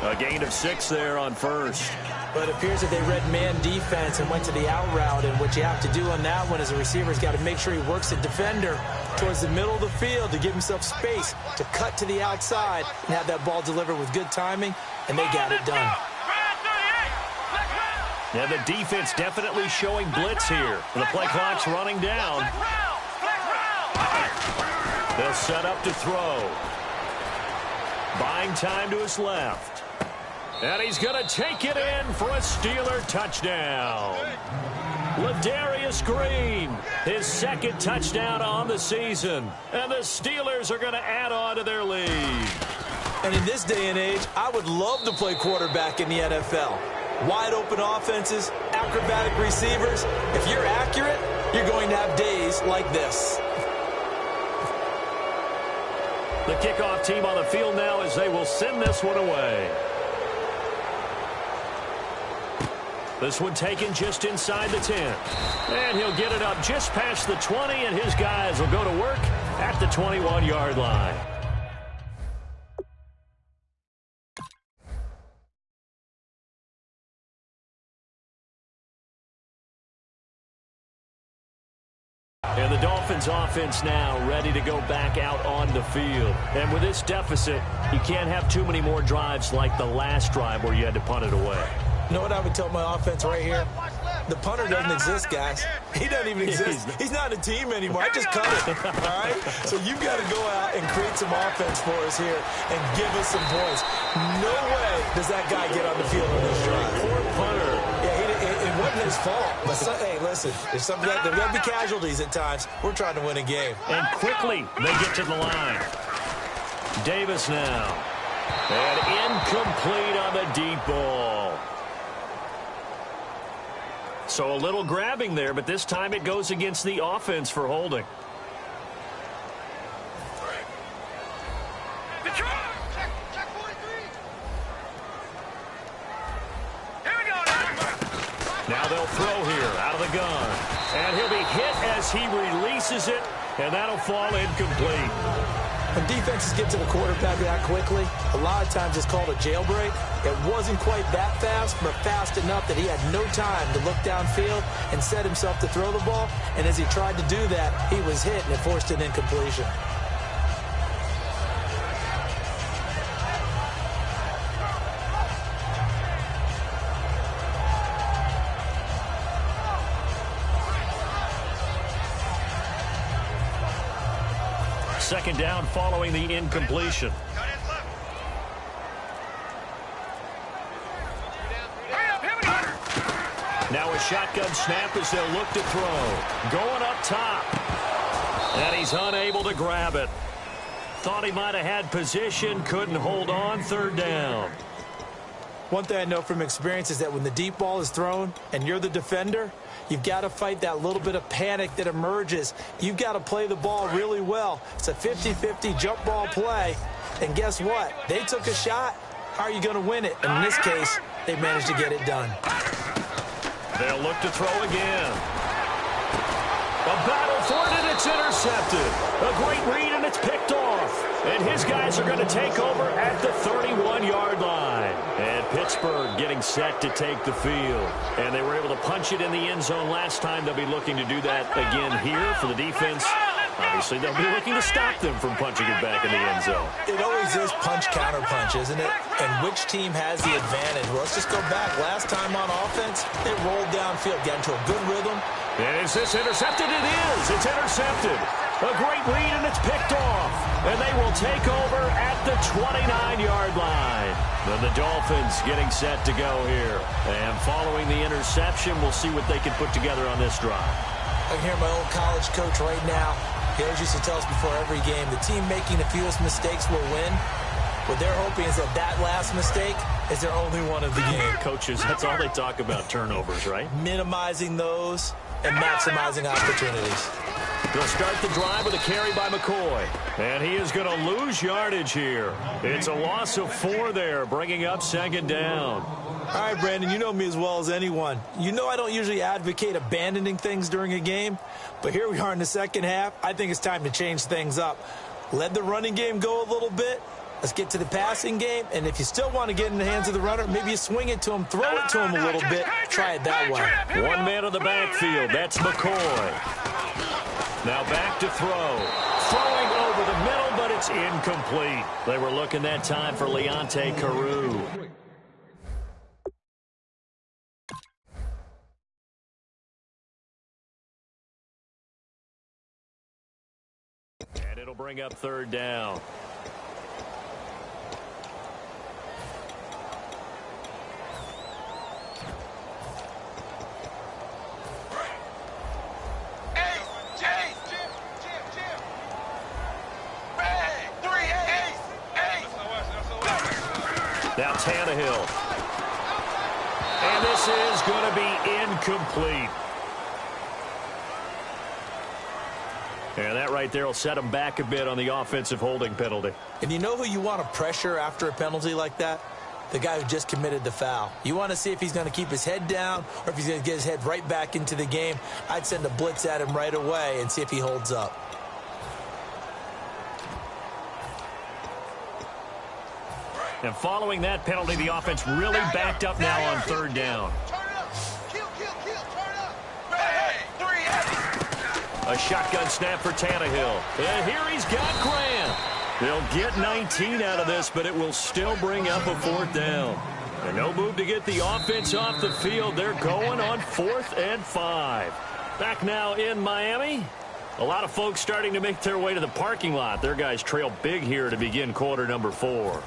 A gain of 6 there on first. But it appears that they read man defense and went to the out route, and what you have to do on that one as a receiver's got to make sure he works the defender towards the middle of the field to give himself space to cut to the outside and have that ball delivered with good timing, and they got it done. Yeah, the defense definitely showing blitz here. The play clock's running down. They'll set up to throw. Buying time to his left. And he's going to take it in for a Steeler touchdown. Ladarius Green, his 2nd touchdown on the season. And the Steelers are going to add on to their lead. And in this day and age, I would love to play quarterback in the NFL. Wide open offenses, acrobatic receivers. If you're accurate, you're going to have days like this. The kickoff team on the field now as they will send this one away. This one taken just inside the 10. And he'll get it up just past the 20, and his guys will go to work at the 21-yard line. And the Dolphins offense now ready to go back out on the field. And with this deficit, you can't have too many more drives like the last drive where you had to punt it away. You know what I would tell my offense right here? The punter doesn't exist, guys. He doesn't even exist. He's not a team anymore. I just cut it, all right? So you've got to go out and create some offense for us here and give us some points. No way does that guy get on the field on this drive. Poor punter. Yeah, it wasn't his fault. But, hey, listen, there's got to be casualties at times. We're trying to win a game. And quickly they get to the line. Davis now. And incomplete on the deep ball. So a little grabbing there, but this time it goes against the offense for holding. Now they'll throw here out of the gun. And he'll be hit as he releases it, and that'll fall incomplete. When defenses get to the quarterback that quickly, a lot of times it's called a jailbreak. It wasn't quite that fast, but fast enough that he had no time to look downfield and set himself to throw the ball. And as he tried to do that, he was hit, and it forced an incompletion. Second down following the incompletion. Now a shotgun snap as they'll look to throw. Going up top. And he's unable to grab it. Thought he might have had position, couldn't hold on. Third down. One thing I know from experience is that when the deep ball is thrown and you're the defender, you've got to fight that little bit of panic that emerges. You've got to play the ball really well. It's a 50-50 jump ball play. And guess what? They took a shot. How are you going to win it? And in this case, they managed to get it done. They'll look to throw again. A battle for it, and it's intercepted. A great read, and it's picked off. And his guys are going to take over at the 31-yard line. And Pittsburgh getting set to take the field. And they were able to punch it in the end zone last time. They'll be looking to do that again here for the defense. Obviously, they'll be looking to stop them from punching it back in the end zone. It always is punch-counter-punch, isn't it? And which team has the advantage? Well, let's just go back. Last time on offense, they rolled downfield, got into a good rhythm. And is this intercepted? It is. It's intercepted. A great read, and it's picked off. And they will take over at the 29-yard line. Then the Dolphins getting set to go here. And following the interception, we'll see what they can put together on this drive. I can hear my old college coach right now. He always used to tell us before every game, the team making the fewest mistakes will win. What they're hoping is that last mistake is their only one of the game. Coaches, that's all they talk about, turnovers, right? Minimizing those and maximizing opportunities. They'll start the drive with a carry by McCoy. And he is going to lose yardage here. It's a loss of 4 there, bringing up second down. All right, Brandon, you know me as well as anyone. You know I don't usually advocate abandoning things during a game, but here we are in the second half. I think it's time to change things up. Let the running game go a little bit. Let's get to the passing game, and if you still want to get in the hands of the runner, maybe you swing it to him, throw it to him a little bit, try it that way. One man on the backfield, that's McCoy. Now back to throw. Throwing over the middle, but it's incomplete. They were looking that time for Leonte Carew. And it'll bring up third down. Now Tannehill. And this is going to be incomplete. And that right there will set him back a bit on the offensive holding penalty. And you know who you want to pressure after a penalty like that? The guy who just committed the foul. You want to see if he's going to keep his head down or if he's going to get his head right back into the game. I'd send a blitz at him right away and see if he holds up. And following that penalty, the offense really backed up now on third down. A shotgun snap for Tannehill. And here he's got Grant. They'll get 19 out of this, but it will still bring up a 4th down. And no move to get the offense off the field. They're going on 4th and 5. Back now in Miami. A lot of folks starting to make their way to the parking lot. Their guys trail big here to begin quarter number 4.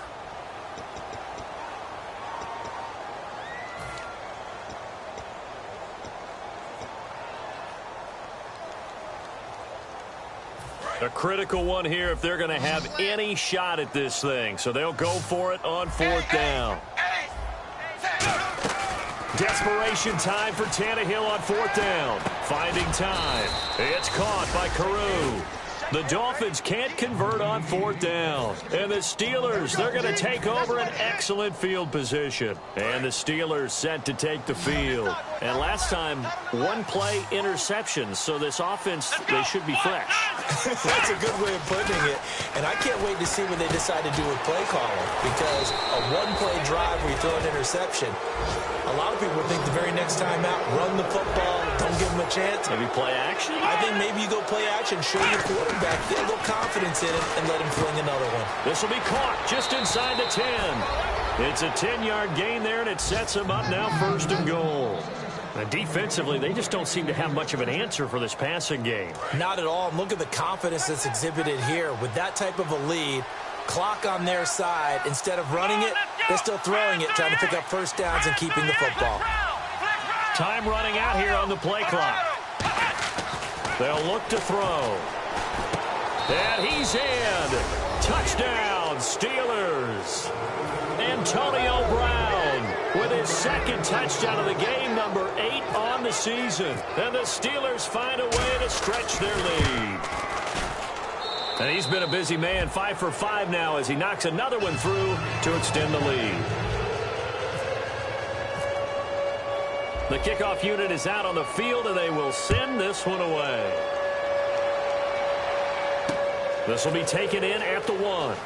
A critical one here if they're going to have any shot at this thing. So they'll go for it on 4th down. Desperation time for Tannehill on 4th down. Finding time. It's caught by Carew. The Dolphins can't convert on 4th down. And the Steelers, they're going to take over an excellent field position. And the Steelers set to take the field. And last time, 1-play interceptions. So this offense, they should be fresh. That's a good way of putting it. And I can't wait to see what they decide to do with play calling. Because a 1-play drive where you throw an interception, a lot of people think the very next time out, run the football, don't give them a chance. Maybe play action? I think maybe you go play action, show your quarterback, get a little confidence in it, and let him fling another one. This will be caught just inside the 10. It's a 10-yard gain there, and it sets him up now 1st and goal. And defensively, they just don't seem to have much of an answer for this passing game. Not at all. And look at the confidence that's exhibited here. With that type of a lead, clock on their side, instead of running it, they're still throwing it, trying to pick up 1st downs and keeping the football. Time running out here on the play clock. They'll look to throw. And he's in. Touchdown, Steelers. Antonio Brown with his 2nd touchdown of the game, number 8 on the season. And the Steelers find a way to stretch their lead. And he's been a busy man, 5 for 5 now as he knocks another one through to extend the lead. The kickoff unit is out on the field, and they will send this one away. This will be taken in at the 1.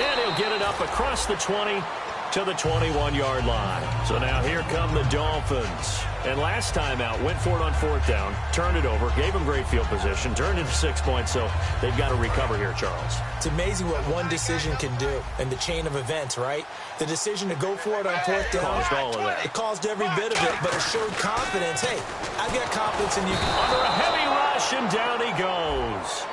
And he'll get it up across the 20 to the 21-yard line. So now here come the Dolphins. And last time out, went for it on 4th down, turned it over, gave them great field position, turned into 6 points, so they've got to recover here, Charles. It's amazing what one decision can do in the chain of events, right? The decision to go for it on 4th down. Caused all of that. It caused every bit of it, but it showed confidence. Hey, I've got confidence in you. Under a heavy rush, and down he goes.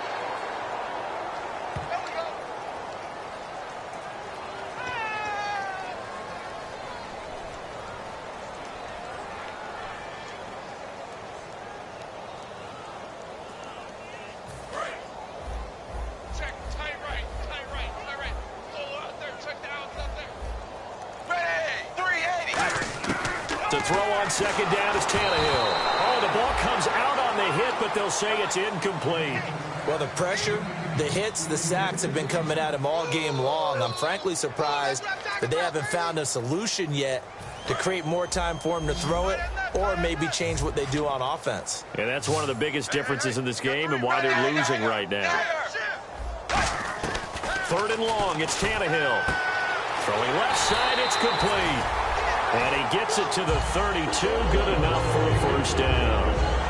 Throw on 2nd down is Tannehill. Oh, the ball comes out on the hit, but they'll say it's incomplete. Well, the pressure, the hits, the sacks have been coming at him all game long. I'm frankly surprised that they haven't found a solution yet to create more time for him to throw it or maybe change what they do on offense. And that's one of the biggest differences in this game and why they're losing right now. 3rd and long, it's Tannehill. Throwing left side, it's complete. And he gets it to the 32, good enough for a 1st down.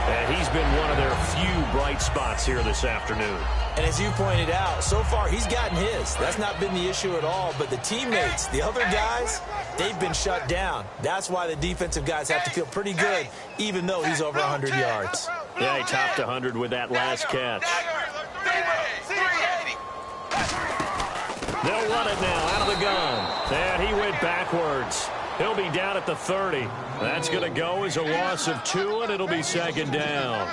And he's been one of their few bright spots here this afternoon. And as you pointed out, so far he's gotten his. That's not been the issue at all. But the teammates, the other guys, they've been shut down. That's why the defensive guys have to feel pretty good, even though he's over 100 yards. Yeah, he topped 100 with that last catch. They'll run it now out of the gun. And he went backwards. He'll be down at the 30. That's going to go as a loss of 2, and it'll be 2nd down.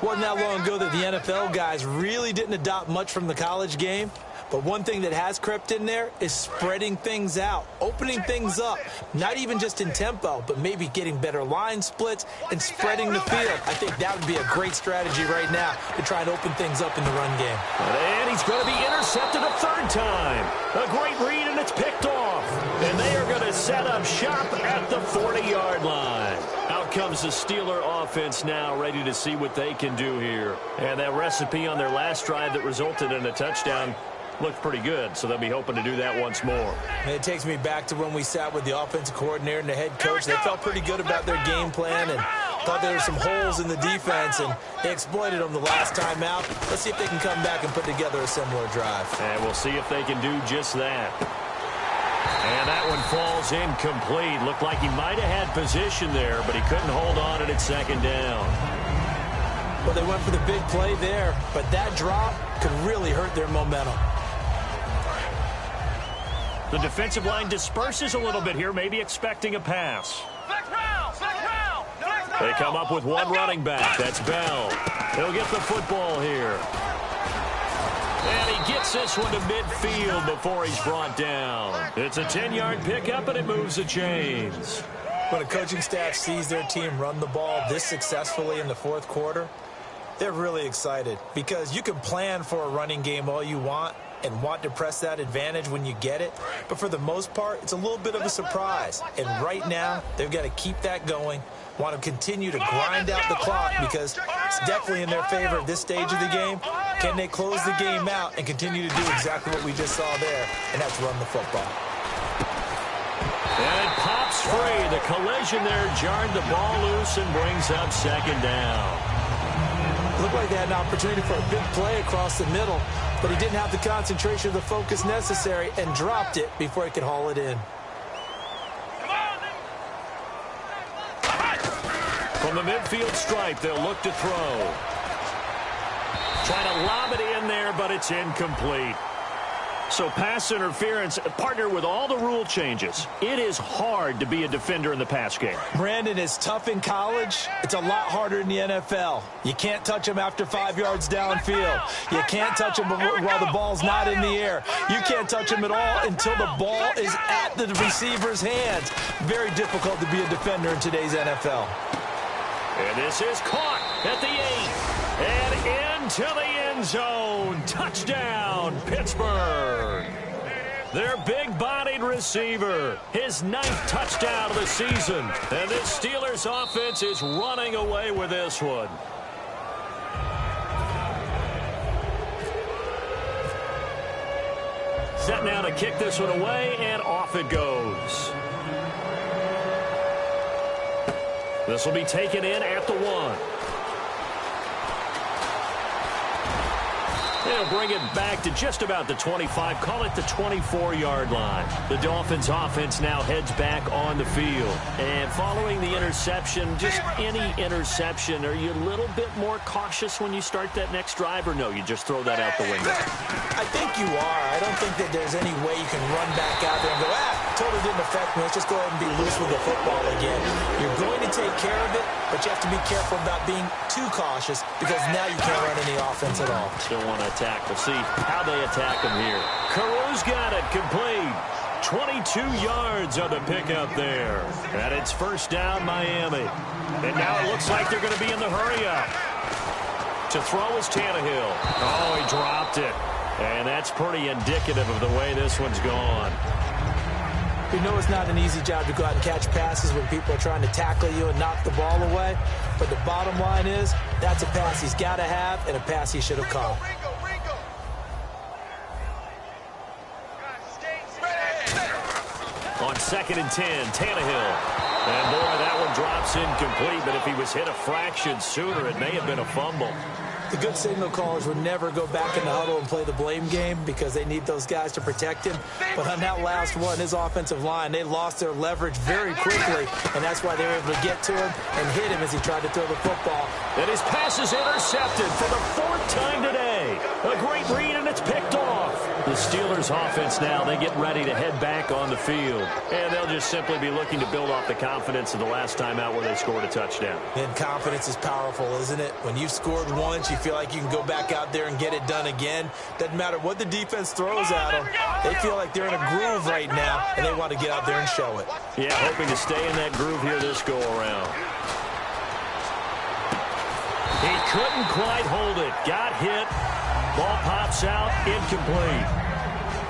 Wasn't that long ago that the NFL guys really didn't adopt much from the college game. But one thing that has crept in there is spreading things out, opening things up, not even just in tempo, but maybe getting better line splits and spreading the field. I think that would be a great strategy right now to try and open things up in the run game. And he's going to be intercepted a 3rd time. A great read, and it's picked off. And they are going to set up shop at the 40-yard line. Out comes the Steeler offense now, ready to see what they can do here. And that recipe on their last drive that resulted in a touchdown looked pretty good, so they'll be hoping to do that once more. And it takes me back to when we sat with the offensive coordinator and the head coach. They felt pretty good about their game plan, and Thought there were some holes in the defense, and they exploited them the last time out. Let's see if they can come back and put together a similar drive. And we'll see if they can do just that. And that one falls incomplete. Looked like he might have had position there, but he couldn't hold on at second down. Well, they went for the big play there, but that drop could really hurt their momentum. The defensive line disperses a little bit here, maybe expecting a pass. They come up with one running back. That's Bell. He'll get the football here. And he gets this one to midfield before he's brought down. It's a 10-yard pickup, and it moves the chains. When a coaching staff sees their team run the ball this successfully in the fourth quarter, they're really excited because you can plan for a running game all you want and want to press that advantage when you get it. But for the most part, it's a little bit of a surprise. And right now, they've got to keep that going, want to continue to grind out the clock because it's definitely in their favor at this stage of the game. Can they close the game out and continue to do exactly what we just saw there, and that's run the football. And it pops free. The collision there jarred the ball loose and brings up second down. Looked like they had an opportunity for a big play across the middle, but he didn't have the concentration or the focus necessary and dropped it before he could haul it in. From the midfield stripe, they'll look to throw. Trying to lob it in there, but it's incomplete. So pass interference, partner with all the rule changes. It is hard to be a defender in the pass game. Brandon, is tough in college. It's a lot harder in the NFL. You can't touch him after 5 yards downfield. You can't touch him while the ball's not in the air. You can't touch him at all until the ball is at the receiver's hands. Very difficult to be a defender in today's NFL. And this is caught at the 8. And into the end zone. Touchdown, Pittsburgh. Their big-bodied receiver. His 9th touchdown of the season. And this Steelers offense is running away with this one. Set now to kick this one away, and off it goes. This will be taken in at the 1. They'll bring it back to just about the 25, call it the 24-yard line. The Dolphins offense now heads back on the field. And following the interception, just any interception, are you a little bit more cautious when you start that next drive, or no, you just throw that out the window? I think you are. I don't think that there's any way you can run back out there and go, totally didn't affect me. Let's just go ahead and be loose with the football again. You're going to take care of it, but you have to be careful about being too cautious because now you can't run any offense at all. Still want to attack. We'll see how they attack him here. Caru's got it complete. 22 yards on the pickup there. And it's first down, Miami. And now it looks like they're going to be in the hurry-up. To throw is Tannehill. Oh, he dropped it. And that's pretty indicative of the way this one's gone. We know it's not an easy job to go out and catch passes when people are trying to tackle you and knock the ball away. But the bottom line is, that's a pass he's got to have and a pass he should have caught. On 2nd and 10, Tannehill. And boy, that one drops incomplete, but if he was hit a fraction sooner, it may have been a fumble. The good signal callers would never go back in the huddle and play the blame game because they need those guys to protect him. But on that last one, his offensive line, they lost their leverage very quickly, and that's why they were able to get to him and hit him as he tried to throw the football. And his pass is intercepted for the 4th time today. A great read, and it's picked off. The Steelers offense now, they get ready to head back on the field. And they'll just simply be looking to build off the confidence of the last time out where they scored a touchdown. And confidence is powerful, isn't it? When you've scored once, you feel like you can go back out there and get it done again. Doesn't matter what the defense throws at them. They feel like they're in a groove right now, and they want to get out there and show it. Yeah, hoping to stay in that groove here this go-around. He couldn't quite hold it. Got hit. Ball pops out. Incomplete.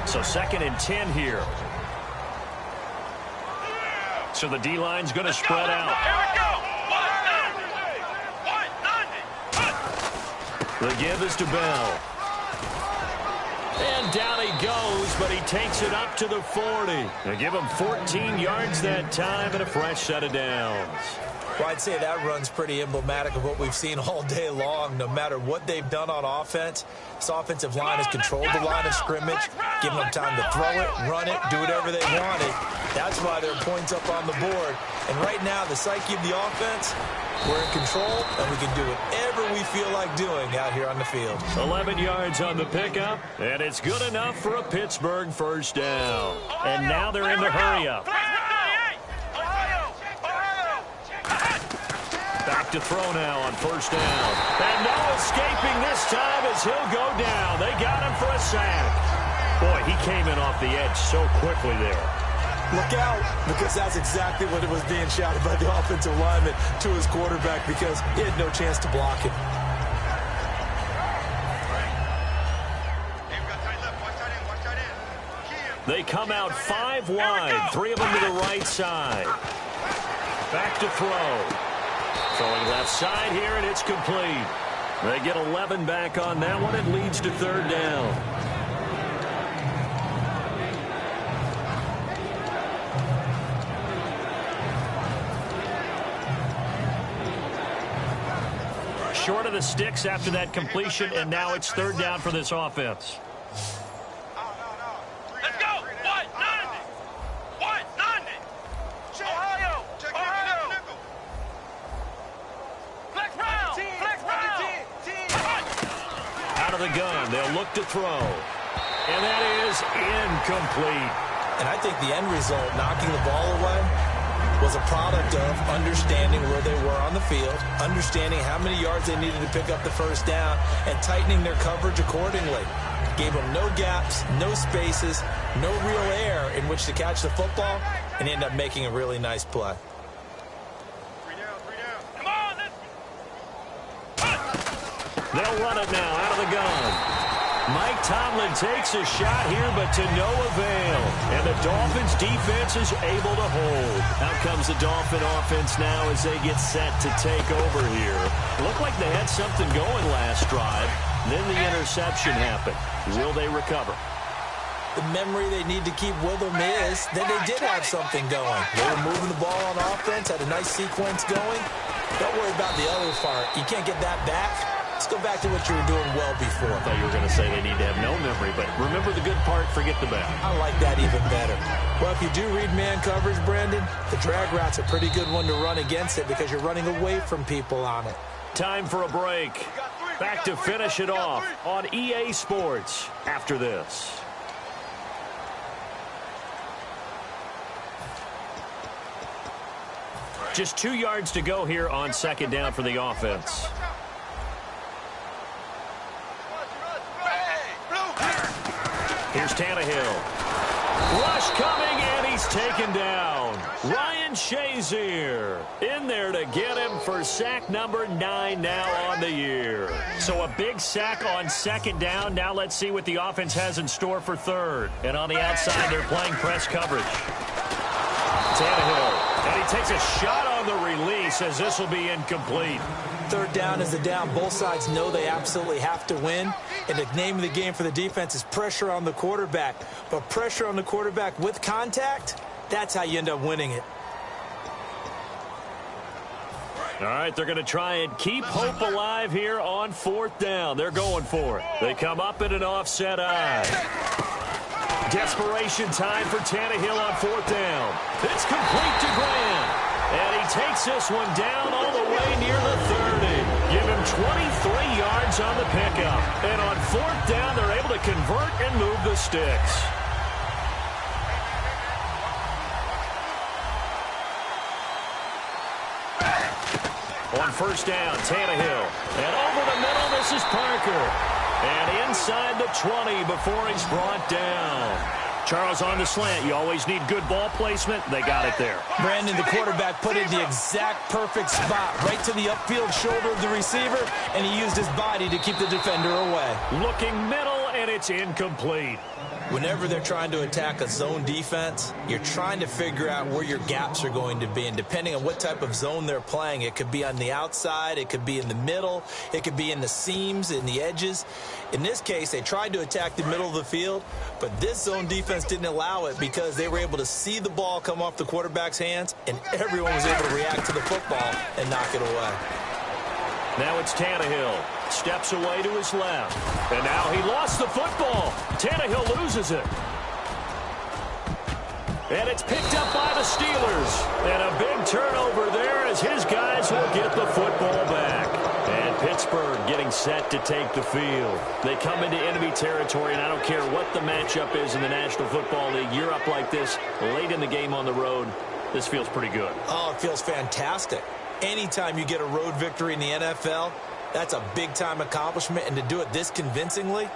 So 2nd and 10 here. So the D-line's going to spread out. The give is to Bell. And down he goes, but he takes it up to the 40. They give him 14 yards that time and a fresh set of downs. Well, I'd say that run's pretty emblematic of what we've seen all day long. No matter what they've done on offense, this offensive line has controlled the line of scrimmage, given them time to throw it, run it, do whatever they wanted. That's why there are points up on the board. And right now, the psyche of the offense, we're in control, and we can do whatever we feel like doing out here on the field. 11 yards on the pickup, and it's good enough for a Pittsburgh first down. And now they're in the hurry-up. Back to throw now on first down. And no escaping this time as he'll go down. They got him for a sack. Boy, he came in off the edge so quickly there. Look out, because that's exactly what it was being shouted by the offensive lineman to his quarterback, because he had no chance to block him. They come out 5 wide, 3 of them to the right side. Back to throw. Throwing left side here, and it's complete. They get 11 back on that one. It leads to third down. Short of the sticks after that completion, and now it's third down for this offense. Let's go! What? 90! What? 90! Ohio! Ohio! Flex round! Flex round! Out of the gun, they'll look to throw. And that is incomplete. And I think the end result, knocking the ball away, was a product of understanding where they were on the field, understanding how many yards they needed to pick up the first down, and tightening their coverage accordingly. Gave them no gaps, no spaces, no real air in which to catch the football, and end up making a really nice play. 3 down, 3 down. Come on, They'll run it now out of the gun. Mike Tomlin takes a shot here, but to no avail. And the Dolphins' defense is able to hold. Out comes the Dolphin offense now as they get set to take over here. Looked like they had something going last drive. Then the interception happened. Will they recover? The memory they need to keep with them is that they did have something going. They were moving the ball on offense, had a nice sequence going. Don't worry about the other part. You can't get that back. Let's go back to what you were doing well before. I thought you were going to say they need to have no memory, but remember the good part, forget the bad. I like that even better. Well, if you do read man coverage, Brandon, the drag route's a pretty good one to run against it because you're running away from people on it. Time for a break. Back to finish it off on EA Sports after this. Just 2 yards to go here on second down for the offense. Here's Tannehill. Rush coming, and he's taken down. Ryan Shazier in there to get him for sack number 9 now on the year. So a big sack on second down. Now let's see what the offense has in store for third. And on the outside, they're playing press coverage. Tannehill. And he takes a shot on the release as this will be incomplete. Third down is the down. Both sides know they absolutely have to win. And the name of the game for the defense is pressure on the quarterback. But pressure on the quarterback with contact, that's how you end up winning it. All right, they're going to try and keep hope alive here on fourth down. They're going for it. They come up in an offset eye. Desperation time for Tannehill on fourth down. It's complete to Grant. And he takes this one down all the way near the 30. Give him 23 yards on the pickup. And on fourth down, they're able to convert and move the sticks. On first down, Tannehill. And over the middle, this is Parker. And inside the 20 before he's brought down. Charles, on the slant, you always need good ball placement. They got it there. Brandon, the quarterback, put it in the exact perfect spot, right to the upfield shoulder of the receiver, and he used his body to keep the defender away. Looking middle, and it's incomplete. Whenever they're trying to attack a zone defense, you're trying to figure out where your gaps are going to be. And depending on what type of zone they're playing, it could be on the outside, it could be in the middle, it could be in the seams, in the edges. In this case, they tried to attack the middle of the field, but this zone defense didn't allow it because they were able to see the ball come off the quarterback's hands, and everyone was able to react to the football and knock it away. Now it's Tannehill. Steps away to his left. And now he lost the football. Tannehill loses it. And it's picked up by the Steelers. And a big turnover there as his guys will get the football back. And Pittsburgh getting set to take the field. They come into enemy territory, and I don't care what the matchup is in the National Football League. You're up like this late in the game on the road. This feels pretty good. Oh, it feels fantastic. Anytime you get a road victory in the NFL, that's a big-time accomplishment, and to do it this convincingly,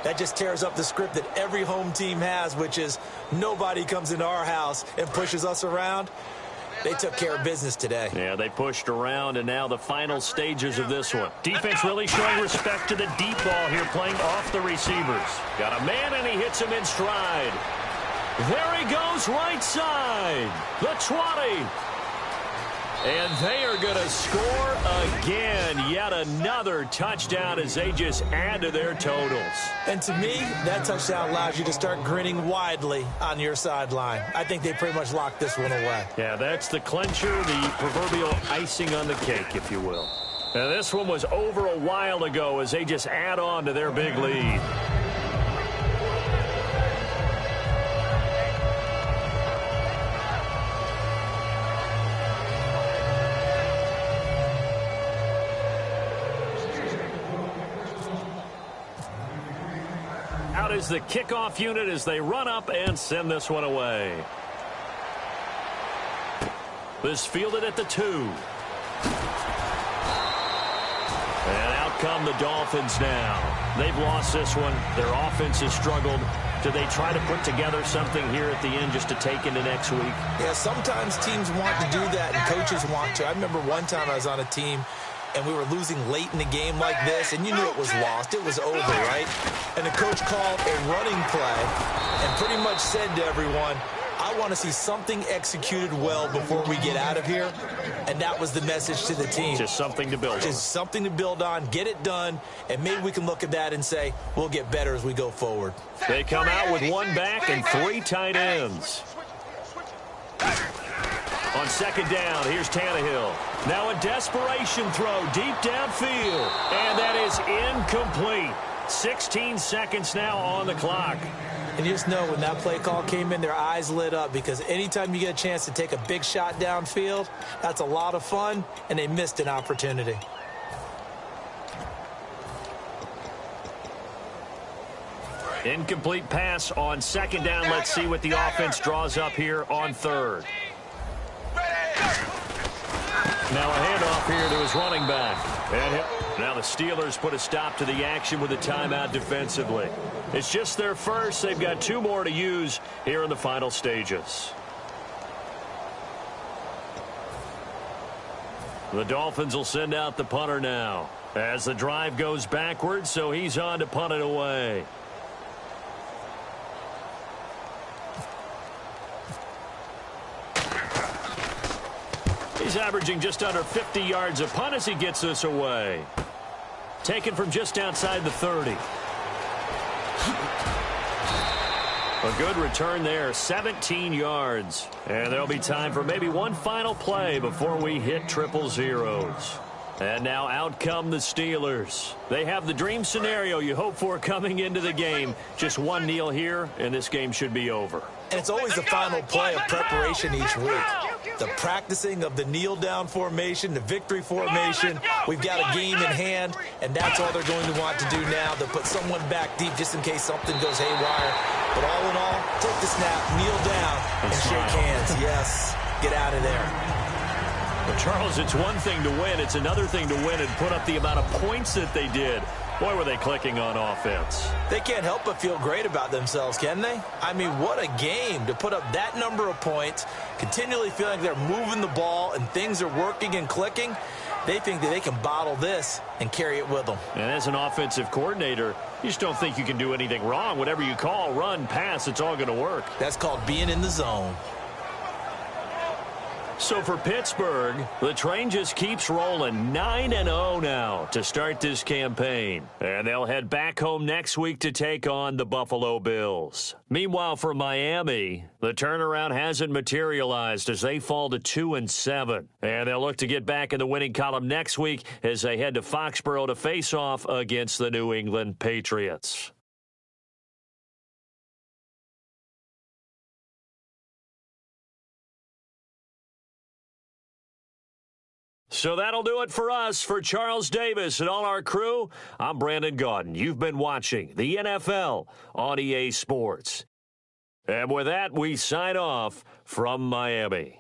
that just tears up the script that every home team has, which is nobody comes into our house and pushes us around. They took care of business today. Yeah, they pushed around, and now the final stages of this one. Defense really showing respect to the deep ball here, playing off the receivers. Got a man, and he hits him in stride. There he goes, right side. The 20. And they are going to score again. Yet another touchdown as they just add to their totals. And to me, that touchdown allows you to start grinning widely on your sideline. I think they pretty much locked this one away. Yeah, that's the clincher, the proverbial icing on the cake, if you will. Now, this one was over a while ago as they just add on to their big lead. Out is the kickoff unit as they run up and send this one away. This fielded at the 2. And out come the Dolphins now. They've lost this one. Their offense has struggled. Do they try to put together something here at the end just to take into next week? Yeah, sometimes teams want to do that and coaches want to. I remember one time I was on a team and we were losing late in the game like this, and you knew it was lost. It was over, right? And the coach called a running play and pretty much said to everyone, I want to see something executed well before we get out of here. And that was the message to the team. Just something to build on. Just something to build on, get it done, and maybe we can look at that and say, we'll get better as we go forward. They come out with one back and 3 tight ends. On second down, here's Tannehill. Now a desperation throw deep downfield. And that is incomplete. 16 seconds now on the clock. And you just know when that play call came in, their eyes lit up, because anytime you get a chance to take a big shot downfield, that's a lot of fun, and they missed an opportunity. Incomplete pass on second down. Let's see what the offense draws up here on third. Now a handoff here to his running back. And now the Steelers put a stop to the action with a timeout defensively. It's just their first. They've got 2 more to use here in the final stages. The Dolphins will send out the punter now as the drive goes backwards, so he's on to punt it away. He's averaging just under 50 yards a punt as he gets this away. Taken from just outside the 30. A good return there, 17 yards. And there'll be time for maybe one final play before we hit triple zeros. And now out come the Steelers. They have the dream scenario you hope for coming into the game. Just one kneel here, and this game should be over. And it's always the final play of preparation each week. The practicing of the kneel-down formation, the victory formation. We've got a game in hand, and that's all they're going to want to do now. They'll put someone back deep just in case something goes haywire. But all in all, take the snap, kneel down, and shake hands. Yes, get out of there. But Charles, it's one thing to win. It's another thing to win and put up the amount of points that they did. Boy, were they clicking on offense. They can't help but feel great about themselves, can they? I mean, what a game to put up that number of points, continually feeling like they're moving the ball and things are working and clicking. They think that they can bottle this and carry it with them. And as an offensive coordinator, you just don't think you can do anything wrong. Whatever you call, run, pass, it's all going to work. That's called being in the zone. So for Pittsburgh, the train just keeps rolling 9-0 now to start this campaign. And they'll head back home next week to take on the Buffalo Bills. Meanwhile, for Miami, the turnaround hasn't materialized as they fall to 2-7. And they'll look to get back in the winning column next week as they head to Foxborough to face off against the New England Patriots. So that'll do it for us. For Charles Davis and all our crew, I'm Brandon Gaudin. You've been watching the NFL on EA Sports. And with that, we sign off from Miami.